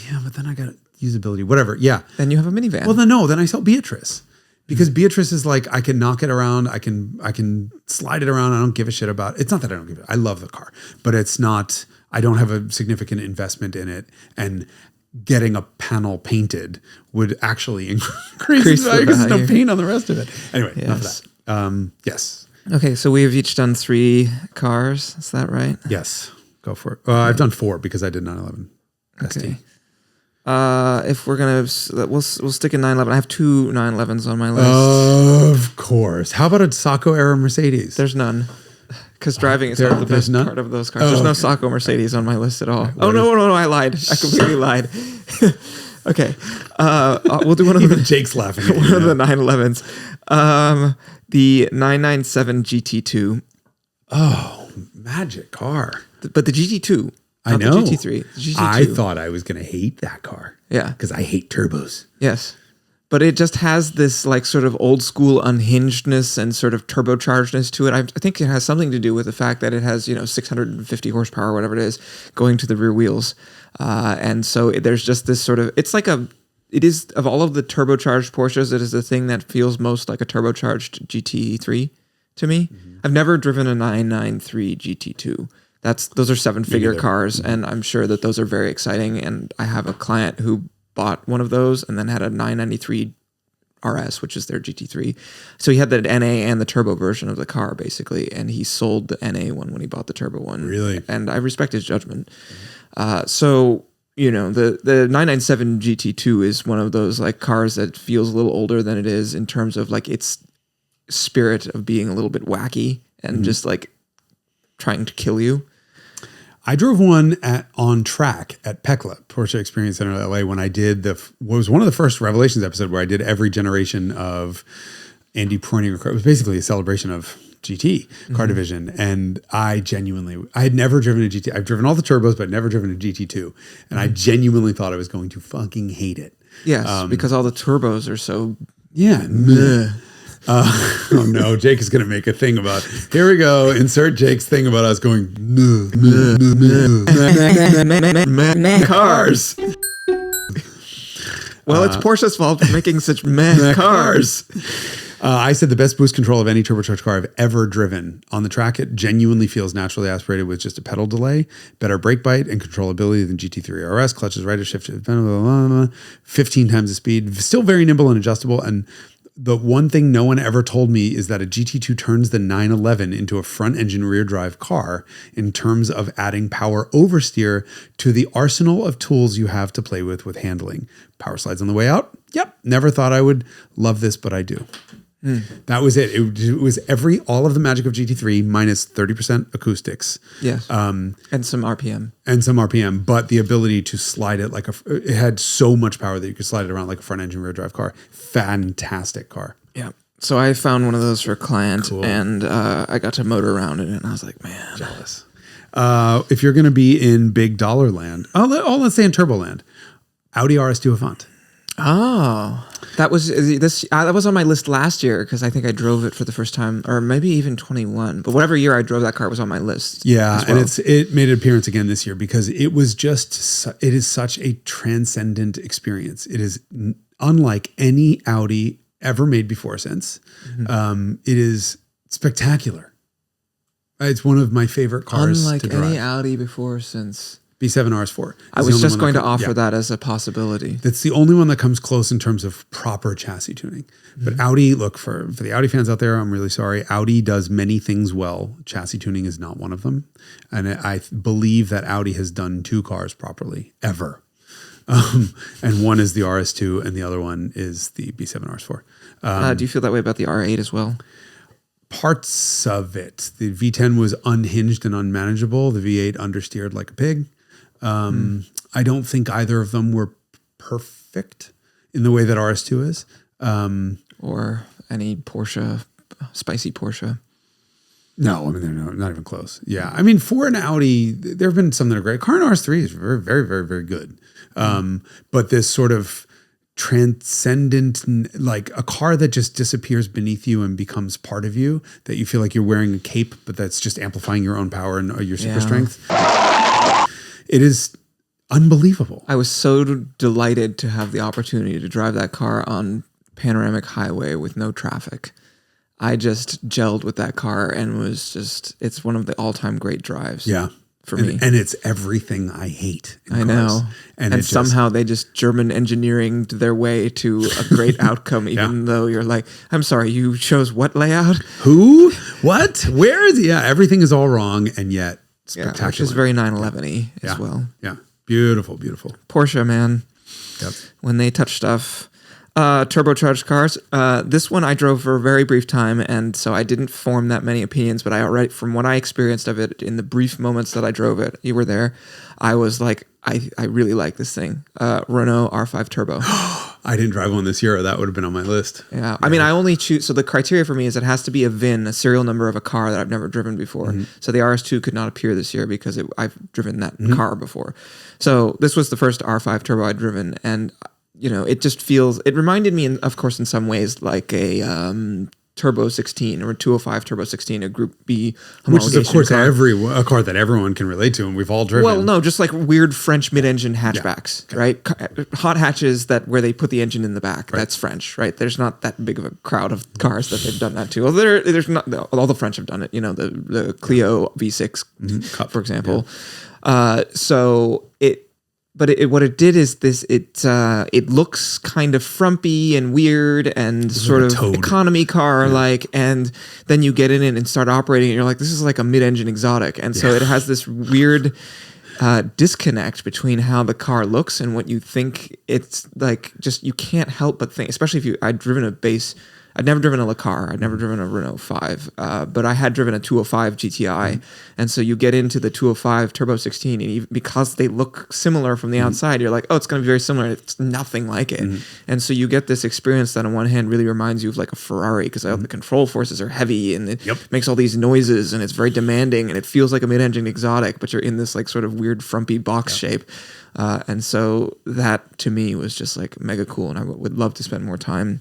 S2: usability, whatever. Yeah.
S1: Then you have a minivan.
S2: Well, then I sell Beatrice. Because Beatrice is like, I can knock it around. I can slide it around. I don't give a shit about it. It's not that I don't give it. I love the car, but it's not, I don't have a significant investment in it. And getting a panel painted would actually increase the value because there's no paint on the rest of it. Anyway, enough of that. Yes.
S1: Okay, so we have each done 3 cars. Is that right?
S2: Yes. Go for it. I've done 4 because I did 911
S1: Okay.
S2: ST.
S1: If we're gonna, we'll stick in 911. I have 2 911s on my list.
S2: Of course. How about a Sacco era Mercedes?
S1: There's none, because driving is not the best part of those cars. There's no Sacco Mercedes on my list at all. Oh no! I lied. I completely lied. Okay, we'll do one of
S2: Even Jake's laughing. At
S1: one of the 911s. The 997 GT2.
S2: Oh, magic car!
S1: But the GT2.
S2: I know.
S1: The GT3. The GT2.
S2: I thought I was going to hate that car.
S1: Yeah.
S2: Because I hate turbos.
S1: Yes. But it just has this like sort of old school unhingedness and sort of turbochargedness to it. I think it has something to do with the fact that it has, 650 horsepower, whatever it is, going to the rear wheels. And so there's just this sort of, it's like a it is, of all of the turbocharged Porsches, it is the thing that feels most like a turbocharged GT3 to me. I've never driven a 993 GT2. Those are 7-figure cars, and I'm sure that those are very exciting. And I have a client who bought one of those and then had a 993 RS, which is their GT3. So he had the NA and the turbo version of the car, basically, and he sold the NA one when he bought the turbo one.
S2: Really?
S1: And I respect his judgment. So, you know, the 997 GT2 is one of those like cars that feels a little older than it is in terms of like its spirit of being a little bit wacky and just like trying to kill you.
S2: I drove one on track at Pekla, Porsche Experience Center LA, when I did what was one of the first Revelations episode where I did every generation of Andy Preuninger car. It was basically a celebration of GT car division. And I had never driven a GT. I've driven all the turbos, but never driven a GT2. And I genuinely thought I was going to fucking hate it.
S1: Yes, because all the turbos are so...
S2: Yeah. Oh no, Jake is going to make a thing about, here we go, insert Jake's thing about us going, cars.
S1: Well, it's Porsche's fault for making such meh cars.
S2: I said the best boost control of any turbocharged car I've ever driven. On the track, it genuinely feels naturally aspirated with just a pedal delay, better brake bite and controllability than GT3 RS, clutches right to shift, 15 times the speed, still very nimble and adjustable. And the one thing no one ever told me is that a GT2 turns the 911 into a front engine rear drive car in terms of adding power oversteer to the arsenal of tools you have to play with handling. Power slides on the way out. Yep. Never thought I would love this, but I do. That was it. It was all of the magic of GT3 minus 30% acoustics.
S1: Yes. And some RPM.
S2: But the ability to slide it it had so much power that you could slide it around like a front engine rear drive car. Fantastic car.
S1: Yeah. So I found one of those for a client and I got to motor around in it and I was like, man.
S2: Jealous. If you're going to be in big dollar land, let's say in turbo land, Audi RS2 Avant.
S1: Oh, that was that was on my list last year because I think I drove it for the first time, or maybe even 21. But whatever year I drove that car was on my list.
S2: Yeah, well. And it made an appearance again this year because it is such a transcendent experience. It is unlike any Audi ever made before or since. It is spectacular. It's one of my favorite cars
S1: unlike
S2: to drive.
S1: Any Audi before or since.
S2: B7 RS4.
S1: I was just going to offer that as a possibility.
S2: That's the only one that comes close in terms of proper chassis tuning. But Audi, look, for the Audi fans out there, I'm really sorry. Audi does many things well. Chassis tuning is not one of them. And I believe that Audi has done 2 cars properly, ever. And one is the RS2 and the other one is the B7 RS4.
S1: Do you feel that way about the R8 as well?
S2: Parts of it. The V10 was unhinged and unmanageable. The V8 understeered like a pig. I don't think either of them were perfect in the way that RS2 is.
S1: Or any Porsche, spicy Porsche.
S2: No, I mean, they're not even close. Yeah. I mean, for an Audi, there have been some that are great. Car and RS3 is very, very, very, very good. But this sort of transcendent, like a car that just disappears beneath you and becomes part of you, that you feel like you're wearing a cape, but that's just amplifying your own power and your super strength. It is unbelievable.
S1: I was so delighted to have the opportunity to drive that car on panoramic highway with no traffic. I just gelled with that car and it's one of the all-time great drives.
S2: Yeah.
S1: For me.
S2: And it's everything I hate in
S1: I
S2: cars.
S1: know. And somehow they just German engineering their way to a great outcome, even though you're like, I'm sorry, you chose what layout?
S2: Who? What? Where is it? Yeah, everything is all wrong and yet spectacular.
S1: Yeah, which is very 911-y as well.
S2: Yeah. Beautiful, beautiful.
S1: Porsche, man.
S2: Yep.
S1: When they touch stuff. Turbocharged cars. This one I drove for a very brief time, and so I didn't form that many opinions, but from what I experienced of it in the brief moments that I drove it, you were there, I was like, I really like this thing. Renault R5 Turbo.
S2: I didn't drive one this year, or that would have been on my list.
S1: Yeah. I mean, I only choose, so the criteria for me is it has to be a VIN, a serial number of a car that I've never driven before. So the RS2 could not appear this year because I've driven that car before. So this was the first R5 Turbo I'd driven, and it just feels, it reminded me, of course, in some ways like a Turbo 16 or a 205 Turbo 16, a Group B homologation
S2: Which is, of course,
S1: car.
S2: a car that everyone can relate to, and we've all driven.
S1: Well, no, just like weird French mid-engine hatchbacks, right? Hot hatches where they put the engine in the back. Right. That's French, right? There's not that big of a crowd of cars that they've done that to. Well, there's not. All the French have done it. You know, the Clio V6, Cup, for example. Yeah. What it did is this. It looks kind of frumpy and weird and sort of economy car like, and then you get in it and start operating, and you're like, this is like a mid-engine exotic, and so it has this weird disconnect between how the car looks and what you think it's like. Just you can't help but think, especially if I'd driven a base. I'd never driven a Le Car. I'd never driven a Renault 5, but I had driven a 205 GTI. And so you get into the 205 Turbo 16, and even because they look similar from the outside, you're like, oh, it's going to be very similar. It's nothing like it. And so you get this experience that on one hand really reminds you of like a Ferrari, because the control forces are heavy and it makes all these noises and it's very demanding and it feels like a mid-engine exotic, but you're in this like sort of weird frumpy box shape. And so that to me was just like mega cool. And I would love to spend more time.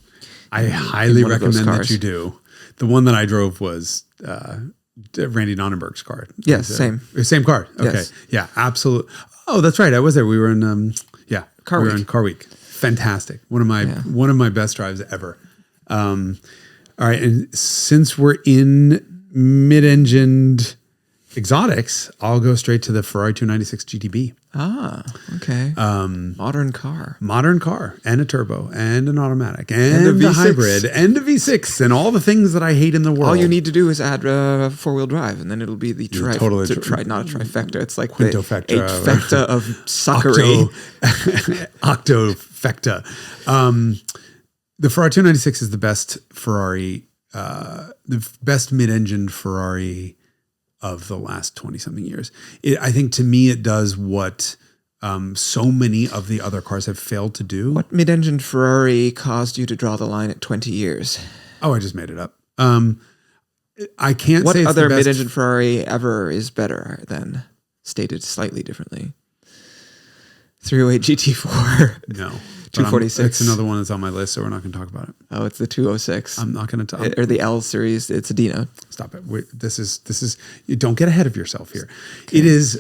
S2: I highly recommend that you do. The one that I drove was Randy Nonnenberg's car.
S1: Yes, same
S2: car. Okay,
S1: yes.
S2: Yeah, absolutely. Oh, that's right. I was there. We were in
S1: Car
S2: we
S1: Week.
S2: were in Car Week. Fantastic. One of my best drives ever. All right, and since we're in mid-engined exotics, I'll go straight to the Ferrari 296 GTB.
S1: Ah, okay. Modern car
S2: and a turbo and an automatic and a hybrid and a V6 and all the things that I hate in the world.
S1: All you need to do is add four-wheel drive, and then it'll be the not a trifecta. It's like
S2: quintofecta,
S1: the eight-fecta of suckery.
S2: Octofecta. The Ferrari 296 is the best Ferrari, the best mid-engined Ferrari of the last 20-something years. I think to me it does what so many of the other cars have failed to do.
S1: What mid-engine Ferrari caused you to draw the line at 20 years?
S2: Oh, I just made it up. I can't
S1: say
S2: it's
S1: what other
S2: the best
S1: mid-engine Ferrari ever is better than, stated slightly differently? 308 GT4.
S2: No.
S1: 246.
S2: It's another one that's on my list, so we're not going to talk about it.
S1: Oh, it's the 206.
S2: I'm not going to talk.
S1: Or the L series. It's a Dino.
S2: Stop it. This is. You don't get ahead of yourself here. Okay. It is.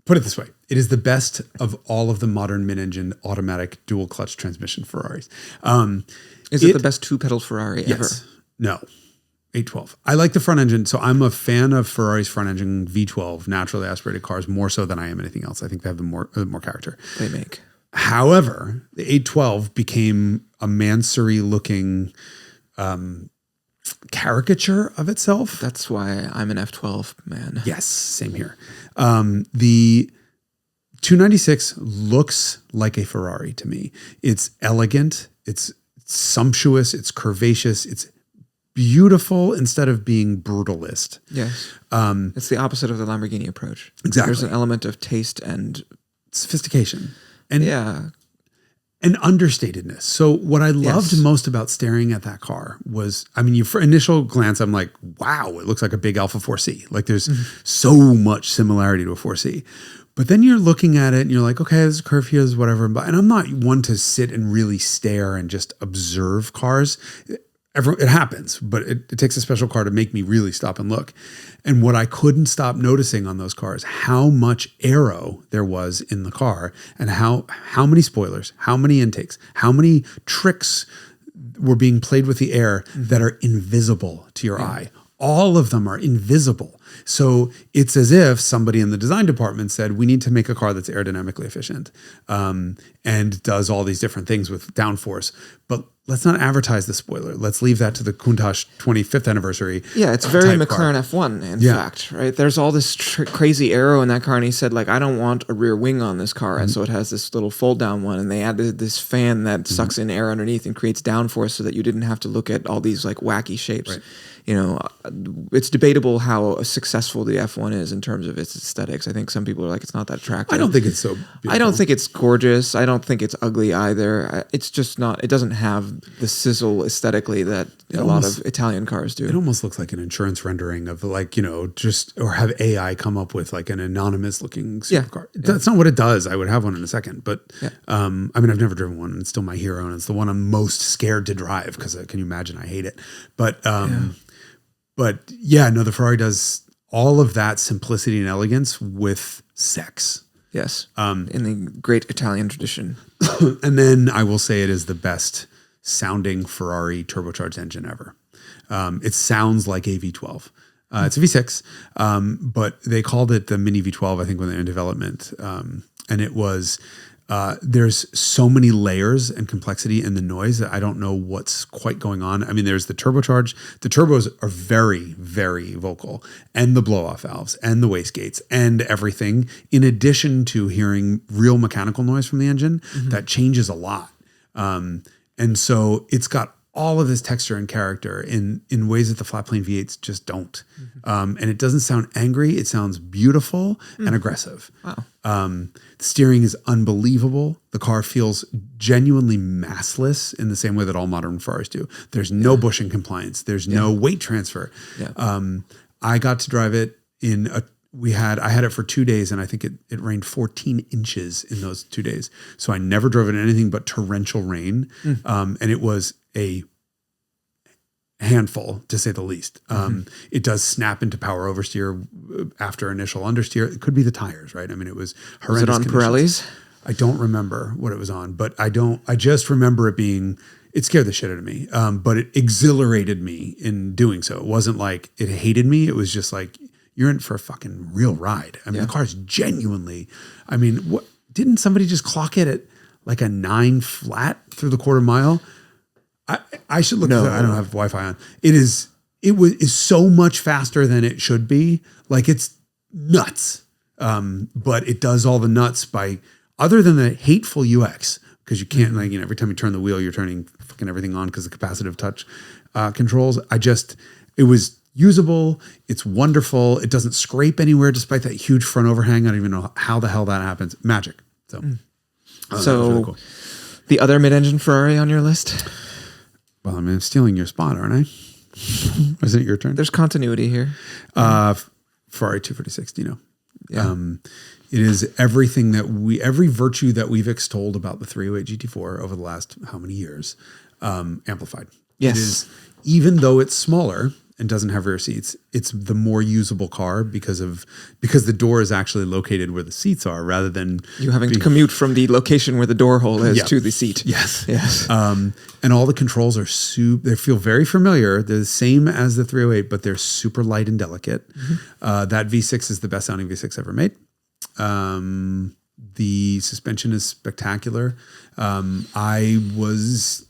S2: Put it this way: it is the best of all of the modern mid-engine automatic dual clutch transmission Ferraris.
S1: Is it the best two-pedal Ferrari ever?
S2: No. 812. I like the front engine, so I'm a fan of Ferrari's front engine V12 naturally aspirated cars more so than I am anything else. I think they have the more character
S1: they make.
S2: However, the 812 became a Mansory looking caricature of itself.
S1: That's why I'm an F12 man.
S2: Yes, same here. The 296 looks like a Ferrari to me. It's elegant, it's sumptuous, it's curvaceous, it's beautiful instead of being brutalist.
S1: Yes. It's the opposite of the Lamborghini approach.
S2: Exactly.
S1: There's an element of taste and
S2: sophistication. And understatedness. So what I loved most about staring at that car was, I mean, for initial glance, I'm like, wow, it looks like a big Alfa 4C. Like there's so much similarity to a 4C. But then you're looking at it and you're like, okay, there's a curve here, there's whatever. And I'm not one to sit and really stare and just observe cars. It happens, but it takes a special car to make me really stop and look. And what I couldn't stop noticing on those cars, how much aero there was in the car and how many spoilers, how many intakes, how many tricks were being played with the air that are invisible to your eye. All of them are invisible. So it's as if somebody in the design department said, we need to make a car that's aerodynamically efficient and does all these different things with downforce. But let's not advertise the spoiler. Let's leave that to the Countach 25th anniversary.
S1: Yeah, it's very McLaren F1, in fact, right? There's all this crazy aero in that car, and he said, like, I don't want a rear wing on this car, and so it has this little fold-down one, and they added this fan that sucks in air underneath and creates downforce so that you didn't have to look at all these, like, wacky shapes. Right. You know, it's debatable how successful the F1 is in terms of its aesthetics. I think some people are like, it's not that attractive.
S2: I don't think it's so beautiful.
S1: I don't think it's gorgeous. I don't think it's ugly either. It's just not, it doesn't have the sizzle aesthetically that a lot of Italian cars do.
S2: It almost looks like an insurance rendering of like, or have AI come up with like an anonymous looking supercar. Yeah. That's not what it does. I would have one in a second, but I've never driven one and it's still my hero. And it's the one I'm most scared to drive because can you imagine? I hate it. But the Ferrari does all of that simplicity and elegance with sex.
S1: Yes. In the great Italian tradition.
S2: And then I will say it is the best sounding Ferrari turbocharged engine ever. It sounds like a V12. It's a V6, but they called it the mini V12, I think, when they're in development. And it was, there's so many layers and complexity in the noise that I don't know what's quite going on. I mean, there's the turbocharge. The turbos are very, very vocal, and the blow-off valves and the wastegates and everything, in addition to hearing real mechanical noise from the engine that changes a lot. And so it's got all of this texture and character in ways that the flat plane V8s just don't. And it doesn't sound angry. It sounds beautiful and aggressive.
S1: Wow.
S2: The steering is unbelievable. The car feels genuinely massless in the same way that all modern Ferraris do. There's no bushing compliance. There's no weight transfer. Yeah. I got to drive it I had it for 2 days, and I think it rained 14 inches in those 2 days. So I never drove it in anything but torrential rain. And it was a handful, to say the least. It does snap into power oversteer after initial understeer. It could be the tires, right? I mean, it was horrendous.
S1: Was it on Pirellis?
S2: I don't remember what it was on, but I just remember it scared the shit out of me. But it exhilarated me in doing so. It wasn't like it hated me. It was just like, you're in for a fucking real ride. I mean, the car's genuinely, what didn't somebody just clock it at like a 9 flat through the quarter mile? I should look at that. I don't have Wi-Fi on. It is so much faster than it should be. Like, it's nuts. But it does all the nuts other than the hateful UX, because you can't, every time you turn the wheel, you're turning fucking everything on because of capacitive touch controls. It was usable. It's wonderful. It doesn't scrape anywhere despite that huge front overhang. I don't even know how the hell that happens. Magic. So,
S1: really cool. The other mid-engine Ferrari on your list?
S2: Well, I'm stealing your spot, aren't I? Isn't it your turn?
S1: There's continuity here.
S2: Ferrari 246 Dino. Yeah. It is everything every virtue that we've extolled about the 308 GT4 over the last how many years, amplified.
S1: Yes.
S2: It is, even though it's smaller and doesn't have rear seats, it's the more usable car because the door is actually located where the seats are rather than
S1: you having to commute from the location where the door hole is to the seat.
S2: Yes. And all the controls they feel very familiar. They're the same as the 308, but they're super light and delicate. That V6 is the best sounding V6 ever made. The suspension is spectacular. I was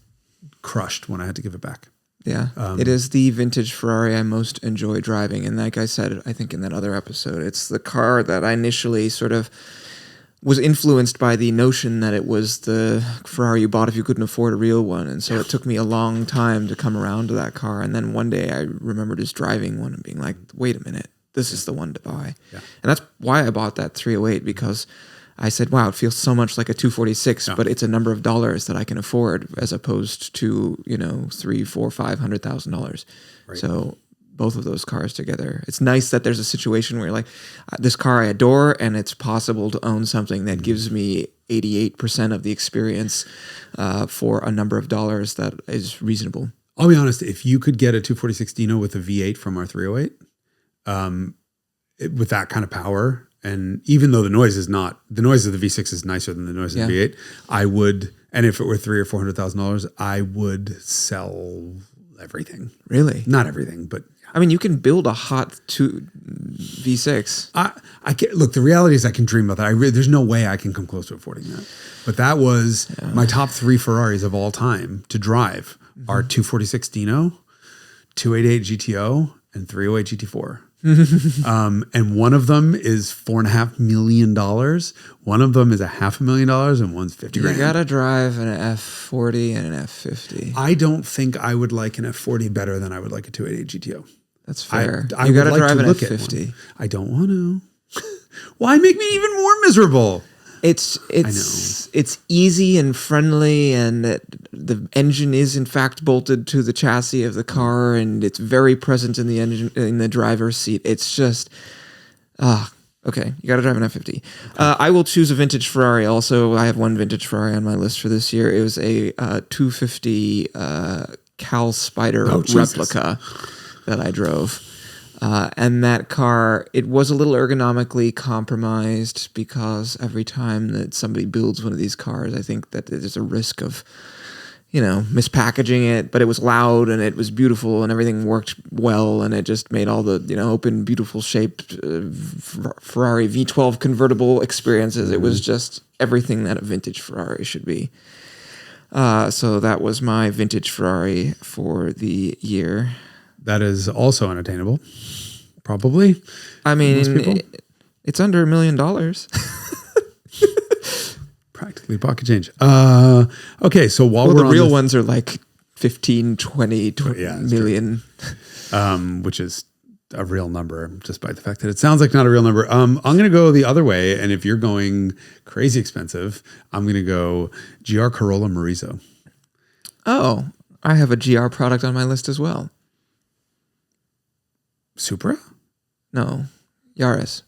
S2: crushed when I had to give it back.
S1: Yeah, it is the vintage Ferrari I most enjoy driving. And like I said, I think in that other episode, it's the car that I initially sort of was influenced by the notion that it was the Ferrari you bought if you couldn't afford a real one. And so it took me a long time to come around to that car. And then one day I remember just driving one and being like, wait a minute, this is the one to buy. Yeah. And that's why I bought that 308, because I said, wow, it feels so much like a 246, but it's a number of dollars that I can afford as opposed to, $300,000, $400,000, $500,000. Right. So both of those cars together, it's nice that there's a situation where you're like, this car I adore, and it's possible to own something that gives me 88% of the experience for a number of dollars that is reasonable.
S2: I'll be honest, if you could get a 246 Dino with a V8 from our 308, with that kind of power, and even though the noise of the V6 is nicer than the noise of the V8, I would, and if it were $300,000 or $400,000, I would sell everything.
S1: Really?
S2: Not everything, but
S1: I mean, you can build a hot V6.
S2: I can't, look, the reality is I can dream about that. There's no way I can come close to affording that. But that was my top 3 Ferraris of all time to drive are 246 Dino, 288 GTO, and 308 GT4. And one of them is $4.5 million. One of them is $500,000, and one's $50,000.
S1: You gotta drive an F40 and an F50.
S2: I don't think I would like an F40 better than I would like a 288 GTO.
S1: That's fair.
S2: I gotta drive an F50. I don't want to. Why make me even more miserable?
S1: It's easy and friendly, and the engine is in fact bolted to the chassis of the car, and it's very present in the engine in the driver's seat. It's just okay. You got to drive an F50. I will choose a vintage Ferrari. Also, I have one vintage Ferrari on my list for this year. It was a 250 Cal Spider replica that I drove. And that car, it was a little ergonomically compromised because every time that somebody builds one of these cars, I think that there's a risk of, mispackaging it, but it was loud and it was beautiful and everything worked well, and it just made all the, open, beautiful shaped Ferrari V12 convertible experiences. It was just everything that a vintage Ferrari should be. So that was my vintage Ferrari for the year.
S2: That is also unattainable, probably.
S1: I mean, it's under $1 million.
S2: Practically pocket change. Okay, so while we're
S1: the
S2: on
S1: real ones are like 15, 20 million.
S2: Which is a real number, despite the fact that it sounds like not a real number. I'm going to go the other way, and if you're going crazy expensive, I'm going to go GR Corolla Morizo.
S1: Oh, I have a GR product on my list as well.
S2: Supra?
S1: No, Yaris.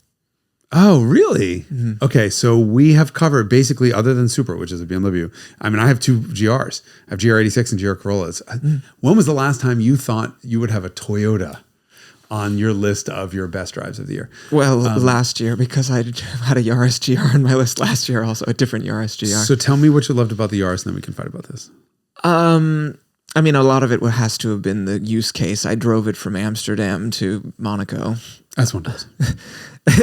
S2: Oh, really?
S1: Mm-hmm.
S2: Okay, so we have covered basically, other than Supra, which is a BMW. I mean, I have two GRs. I have GR86 and GR Corollas. When was the last time you thought you would have a Toyota on your list of your best drives of the year?
S1: Well, last year, because I had a Yaris GR on my list last year, also a different Yaris GR.
S2: So tell me what you loved about the Yaris, and then we can fight about this.
S1: I mean, a lot of it has to have been the use case. I drove it from Amsterdam to Monaco.
S2: As one does.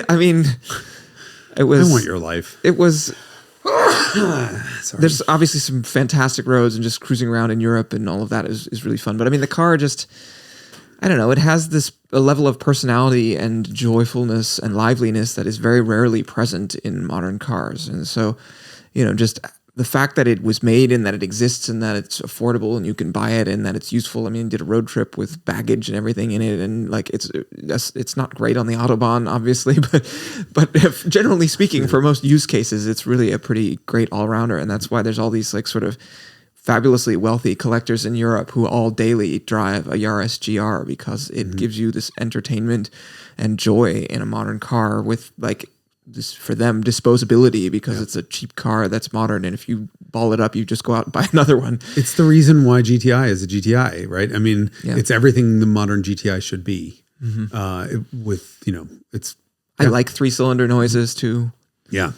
S1: I mean, it was...
S2: I want your life.
S1: It was... There's obviously some fantastic roads, and just cruising around in Europe and all of that is really fun. But I mean, the car just... I don't know. It has a level of personality and joyfulness and liveliness that is very rarely present in modern cars. And so, just... the fact that it was made and that it exists and that it's affordable and you can buy it and that it's useful. I mean, did a road trip with baggage and everything in it, and like it's not great on the Autobahn, obviously, but generally speaking, for most use cases, it's really a pretty great all rounder, and that's why there's all these like sort of fabulously wealthy collectors in Europe who all daily drive a Yaris GR because it gives you this entertainment and joy in a modern car with like. This, for them, disposability, because it's a cheap car that's modern, and if you ball it up, you just go out and buy another one.
S2: It's the reason why GTI is a GTI, right? I mean, it's everything the modern GTI should be. I
S1: like 3-cylinder noises too.
S2: Yeah.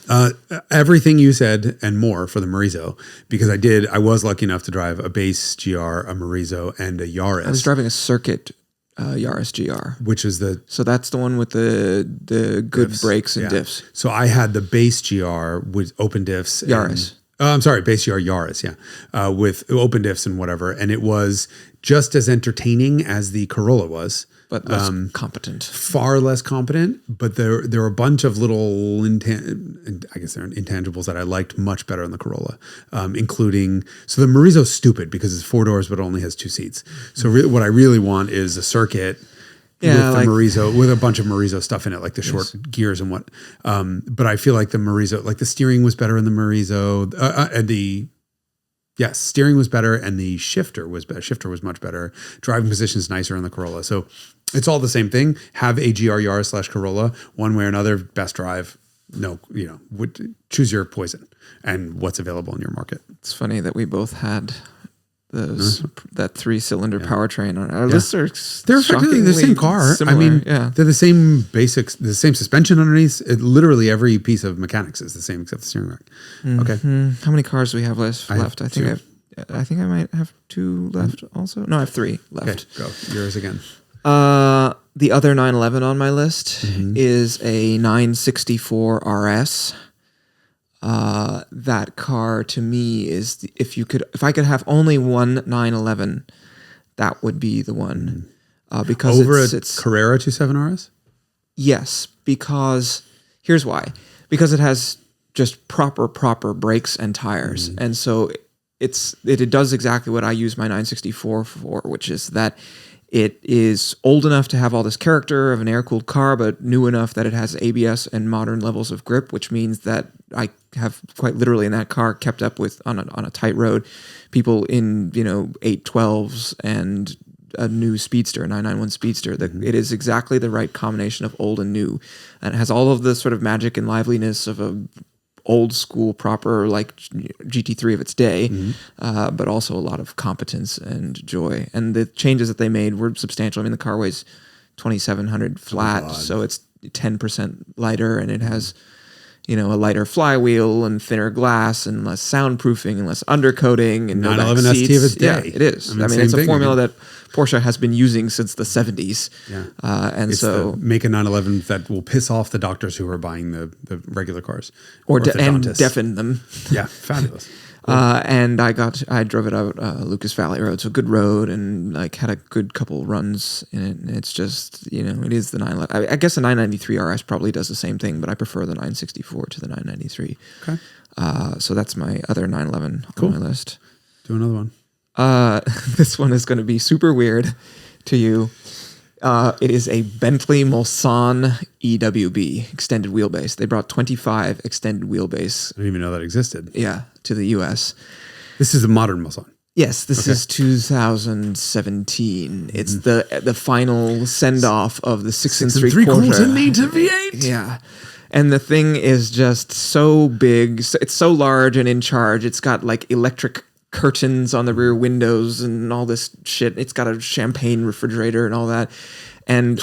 S2: Everything you said and more for the Morizo, because I was lucky enough to drive a base GR, a Morizo, and a Yaris.
S1: I was driving a circuit Yaris GR,
S2: which is
S1: so that's the one with the good
S2: diffs,
S1: brakes and diffs.
S2: So I had the base GR with open diffs.
S1: Yaris.
S2: I'm sorry, base GR Yaris, with open diffs and whatever, and it was just as entertaining as the Corolla was,
S1: but less competent.
S2: Far less competent, but there were a bunch of little I guess they're intangibles that I liked much better in the Corolla, including, so the Morizo's stupid because it's 4 doors but only has 2 seats. So what I really want is a circuit with the Morizo, with a bunch of Morizo stuff in it, like the short gears and what. But I feel like the Morizo, like the steering was better in the Morizo, steering was better, and the shifter was better. Shifter was much better. Driving position's nicer in the Corolla. So it's all the same thing. Have a GR Yaris / Corolla, one way or another, best drive. No, choose your poison and what's available in your market.
S1: It's funny that we both had that 3-cylinder powertrain on our lists.
S2: They're effectively the same car.
S1: Similar,
S2: I mean, they're the same basics, the same suspension underneath. Literally every piece of mechanics is the same except the steering rack. Okay.
S1: How many cars do we have left? I think I might have 2 left also. No, I have 3 left.
S2: Okay, go. Yours again.
S1: The other 911 on my list is a 964 RS. That car to me is if I could have only one 911, that would be the one. Because it's
S2: Carrera 27 RS?
S1: Yes, because here's why. Because it has just proper brakes and tires. And so it does exactly what I use my 964 for, which is that It is old enough to have all this character of an air-cooled car, but new enough that it has ABS and modern levels of grip, which means that I have quite literally in that car kept up with on a tight road people in 812s and a new Speedster, a 991 Speedster. It is exactly the right combination of old and new, and it has all of the sort of magic and liveliness of a old school proper like GT3 of its day, but also a lot of competence and joy. And the changes that they made were substantial. I mean, the car weighs 2,700 flat, so it's 10% lighter, and it has a lighter flywheel and thinner glass and less soundproofing and less undercoating and no back
S2: 911 ST
S1: seats.
S2: of its day.
S1: Yeah, it is. I mean it's a formula that Porsche has been using since the 70s.
S2: Yeah.
S1: And
S2: it's
S1: so
S2: make a 911 that will piss off the doctors who are buying the regular cars.
S1: and deafen them.
S2: Yeah, fabulous.
S1: And I drove it out Lucas Valley Road, so good road, and like had a good couple runs in it. And it's just it is the 911. I guess the 993 RS probably does the same thing, but I prefer the 964 to the 993.
S2: Okay.
S1: So that's my other 911 on my list.
S2: Do another one.
S1: This one is going to be super weird to you. It is a Bentley Mulsanne EWB extended wheelbase. They brought 25 extended wheelbase.
S2: I didn't even know that existed.
S1: Yeah, to the U.S.
S2: This is a modern Mulsanne.
S1: Yes, this is 2017. It's the final send off of the 6 3/4
S2: Nature V8.
S1: Yeah. And the thing is just so big. It's so large and in charge. It's got like electric curtains on the rear windows and all this shit. It's got a champagne refrigerator and all that. And,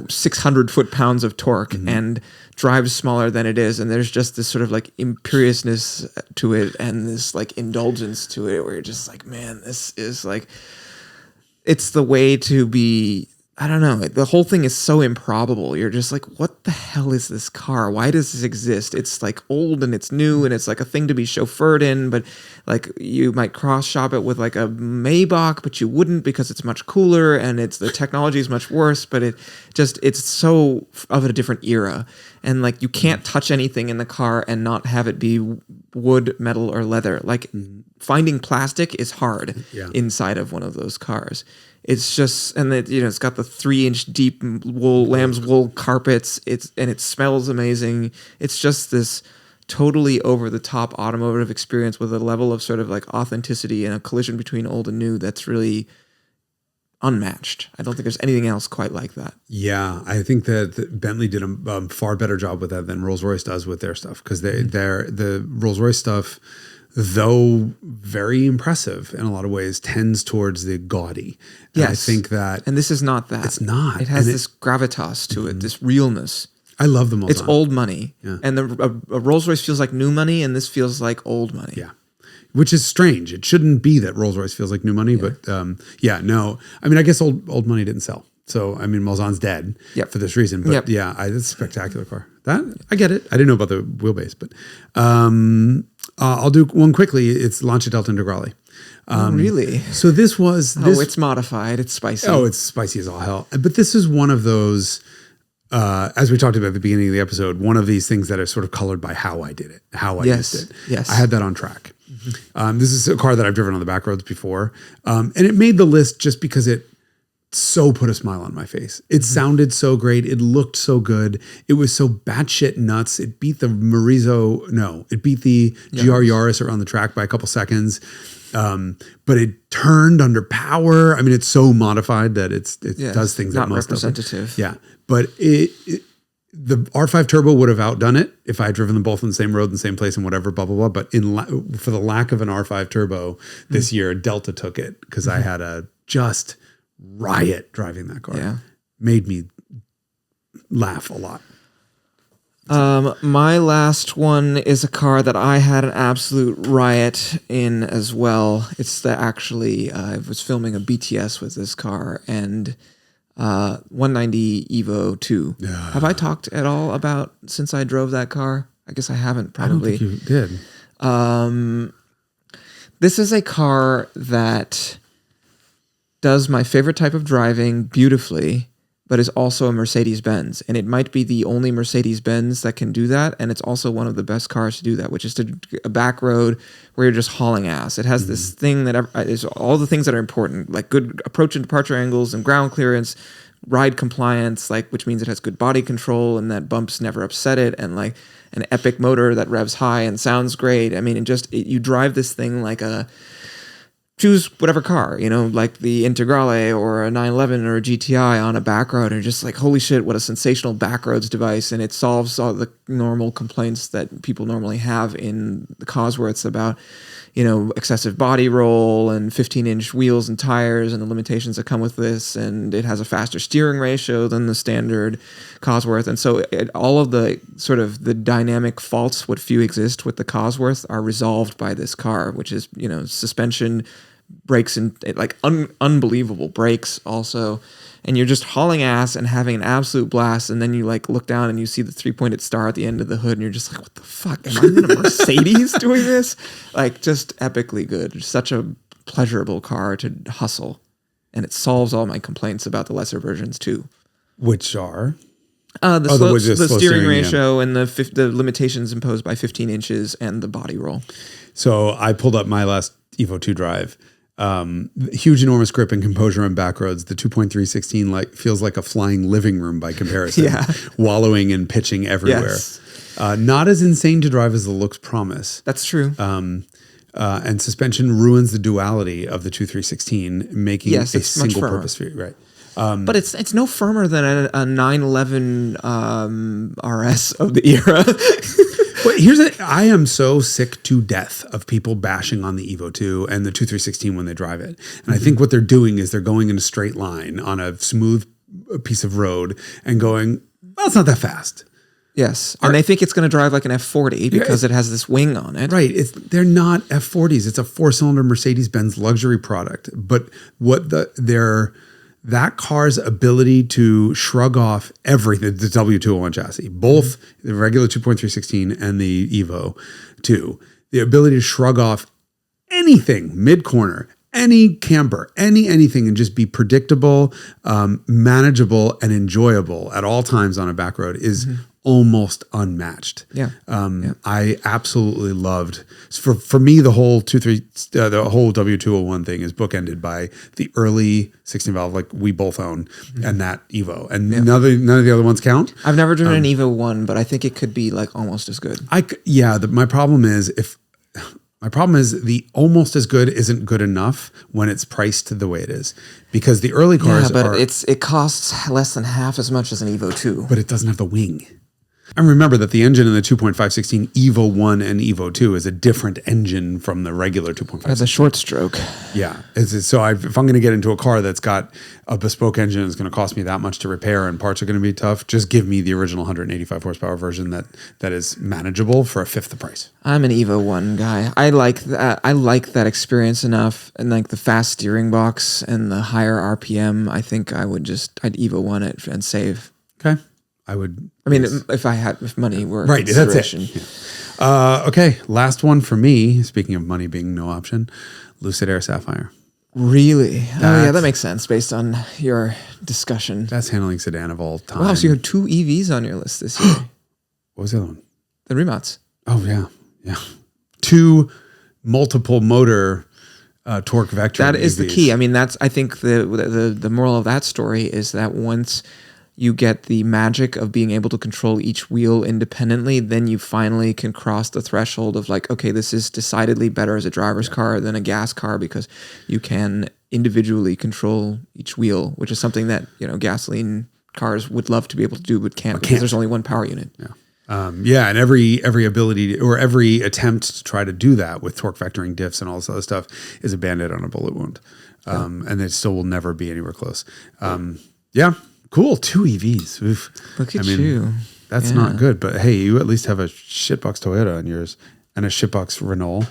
S1: 600 foot-pounds of torque and drives smaller than it is. And there's just this sort of like imperiousness to it and this like indulgence to it where you're just like, man, this is like, it's the way to be. I don't know. The whole thing is so improbable. You're just like, what the hell is this car? Why does this exist? It's like old and it's new and it's like a thing to be chauffeured in, but like you might cross shop it with like a Maybach, but you wouldn't because it's much cooler and the technology is much worse, but it's so of a different era. And like you can't touch anything in the car and not have it be wood, metal, or leather. Like finding plastic is hard inside of one of those cars. It's just, and it's got the 3-inch deep lamb's wool carpets. It smells amazing. It's just this totally over the top automotive experience with a level of sort of like authenticity and a collision between old and new that's really unmatched. I don't think there's anything else quite like that.
S2: Yeah, I think that Bentley did a far better job with that than Rolls-Royce does with their stuff, because the Rolls-Royce stuff, though very impressive in a lot of ways, tends towards the gaudy. And
S1: yes.
S2: I think that...
S1: And this is not that.
S2: It's not.
S1: It has this gravitas to it, this realness.
S2: I love the Mulsanne.
S1: It's old money.
S2: Yeah.
S1: And a Rolls-Royce feels like new money, and this feels like old money.
S2: Yeah. Which is strange. It shouldn't be that Rolls-Royce feels like new money, but no. I mean, I guess old money didn't sell. So, I mean, Mulsanne's dead for this reason. But it's a spectacular car. That, I get it. I didn't know about the wheelbase, but I'll do one quickly. It's Lancia Delta Integrale.
S1: Really?
S2: So this was...
S1: it's modified. It's spicy.
S2: Oh, it's spicy as all hell. But this is one of those... as we talked about at the beginning of the episode, one of these things that are sort of colored by how I did it, how I used it.
S1: Yes.
S2: I had that on track. This is a car that I've driven on the back roads before. And it made the list just because it so put a smile on my face. It sounded so great. It looked so good. It was so batshit nuts. It beat the Morizo. No, it beat the GR Yaris around the track by a couple seconds. But it turned under power. I mean, it's so modified that it does things that
S1: not
S2: most
S1: representative.
S2: Yeah, but the R5 Turbo would have outdone it if I had driven them both on the same road, in the same place, and whatever, blah blah blah. But for the lack of an R5 Turbo this year, Delta took it because I had a just riot driving that car.
S1: Yeah,
S2: made me laugh a lot.
S1: My last one is a car that I had an absolute riot in as well. It's I was filming a BTS with this car, and 190 Evo 2.
S2: Yeah.
S1: Have I talked at all about since I drove that car? I guess I haven't, probably.
S2: I don't think you did.
S1: This is a car that does my favorite type of driving beautifully, but is also a Mercedes-Benz. And it might be the only Mercedes-Benz that can do that. And it's also one of the best cars to do that, which is a back road where you're just hauling ass. It has this thing that is all the things that are important, like good approach and departure angles and ground clearance, ride compliance, like which means it has good body control and that bumps never upset it, and like an epic motor that revs high and sounds great. I mean, you drive this thing like choose whatever car, like the Integrale or a 911 or a GTI on a back road, and just like, holy shit, what a sensational backroads device. And it solves all the normal complaints that people normally have in the Cosworths about, excessive body roll and 15-inch wheels and tires and the limitations that come with this. And it has a faster steering ratio than the standard Cosworth. And so all of the sort of the dynamic faults, what few exist with the Cosworth, are resolved by this car, which is, suspension, brakes, and unbelievable brakes also. And you're just hauling ass and having an absolute blast. And then you like look down and you see the 3-pointed star at the end of the hood, and you're just like, what the fuck? Am I in a Mercedes doing this? Like, just epically good. Such a pleasurable car to hustle. And it solves all my complaints about the lesser versions too.
S2: Which are?
S1: The steering ratio and the limitations imposed by 15 inches and the body roll.
S2: So I pulled up my last Evo 2 drive. Huge, enormous grip and composure on back roads. The 2.316 feels like a flying living room by comparison.
S1: Yeah.
S2: Wallowing and pitching everywhere.
S1: Yes.
S2: Not as insane to drive as the looks promise.
S1: That's true.
S2: And suspension ruins the duality of the 2.316, making a single purpose for you. Right.
S1: But it's no firmer than a 911 RS of the era.
S2: But I am so sick to death of people bashing on the Evo 2 and the 2.316 when they drive it. And I think what they're doing is they're going in a straight line on a smooth piece of road and going, well, it's not that fast.
S1: Yes. And they think it's going to drive like an F40 because it has this wing on it.
S2: Right. They're not F40s. It's a 4-cylinder Mercedes-Benz luxury product. But that car's ability to shrug off everything, the W201 chassis, both the regular 2.316 and the Evo 2, the ability to shrug off anything mid-corner, any camper, anything, and just be predictable, manageable, and enjoyable at all times on a back road is almost unmatched.
S1: Yeah.
S2: I absolutely loved. For me, the whole the whole W201 thing is bookended by the early 16 valve, like we both own, and that Evo, and none of the other ones count.
S1: I've never driven an Evo 1, but I think it could be like almost as good.
S2: My problem is the almost as good isn't good enough when it's priced the way it is, because the early cars
S1: it costs less than half as much as an Evo 2.
S2: But it doesn't have the wing. And remember that the engine in the 2.516 Evo 1 and Evo 2 is a different engine from the regular 2.5.
S1: It's a short stroke.
S2: Yeah. So if I'm going to get into a car that's got a bespoke engine, it's going to cost me that much to repair and parts are going to be tough, just give me the original 185 horsepower version that is manageable for a fifth the price.
S1: I'm an Evo 1 guy. I like that. I like that experience enough, and like the fast steering box and the higher RPM. I think I'd Evo 1 it and save.
S2: Okay. I would.
S1: I mean, if money were
S2: right, that's it.
S1: Yeah.
S2: Okay, last one for me. Speaking of money being no option, Lucid Air Sapphire.
S1: Really? That makes sense based on your discussion.
S2: Best handling sedan of all time.
S1: Wow, so you had 2 EVs on your list this year.
S2: What was the other one?
S1: The Rimacs.
S2: Oh yeah. 2 multiple motor torque vector.
S1: That is the key. I mean, I think the moral of that story is that once you get the magic of being able to control each wheel independently, then you finally can cross the threshold of like, okay, this is decidedly better as a driver's car than a gas car, because you can individually control each wheel, which is something that, gasoline cars would love to be able to do, but can't because there's only one power unit.
S2: Yeah. And every ability or every attempt to try to do that with torque vectoring diffs and all this other stuff is a Band-Aid on a bullet wound. And it still will never be anywhere close. Yeah. Cool. 2 EVs. Oof.
S1: Look at you.
S2: That's not good, but hey, you at least have a shitbox Toyota on yours and a shitbox Renault.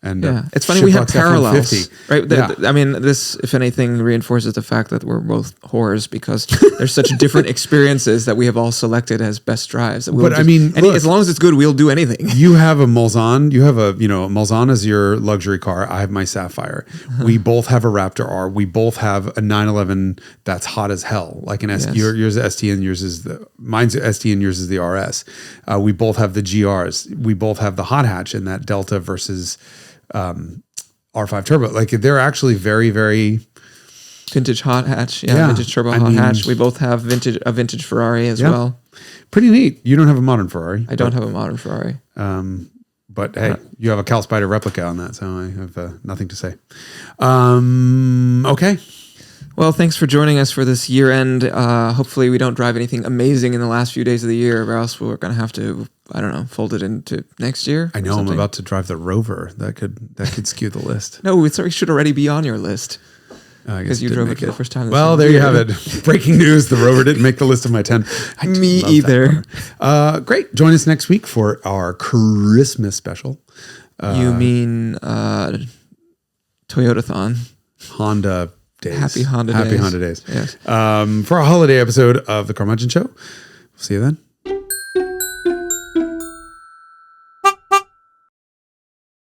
S2: And
S1: it's funny we have
S2: Shiprock's
S1: parallels,
S2: F-150.
S1: right?
S2: Yeah.
S1: I mean, this, if anything, reinforces the fact that we're both whores because there's such different experiences that we have all selected as best drives. That
S2: But I mean, look,
S1: as long as it's good, we'll do anything.
S2: You have a Mulsanne. You have a Mulsanne is your luxury car. I have my Sapphire. We both have a Raptor R. We both have a 911 that's hot as hell, like an S.
S1: Yes.
S2: Yours is ST and yours is mine's ST and yours is the RS. We both have the GRs. We both have the hot hatch in that Delta versus R5 turbo. Like they're actually very, very
S1: Vintage hot hatch,
S2: Yeah,
S1: vintage turbo
S2: I
S1: hot
S2: mean-
S1: hatch. We both have a vintage Ferrari as well.
S2: pretty neat. You don't have a modern Ferrari.
S1: I don't have a modern Ferrari.
S2: But hey, you have a Cal Spider replica on that, so I have nothing to say. Okay.
S1: Well, thanks for joining us for this year end. Hopefully, we don't drive anything amazing in the last few days of the year, or else we're going to have to, I don't know, fold it into next year.
S2: I know I'm about to drive the Rover. That could skew the list.
S1: No, it should already be on your list.
S2: I guess
S1: Because you
S2: didn't
S1: drove it
S2: make
S1: for the first time. this
S2: Well,
S1: year.
S2: there you have it. Breaking news: the Rover didn't make the list of my 10. I do
S1: Me
S2: love that
S1: either.
S2: car. Great. Join us next week for our Christmas special.
S1: You mean Toyotathon?
S2: Honda days.
S1: Happy Honda
S2: Happy
S1: days.
S2: Honda days.
S1: Yes.
S2: For a holiday episode of the Carmudgeon Show. We'll see you then.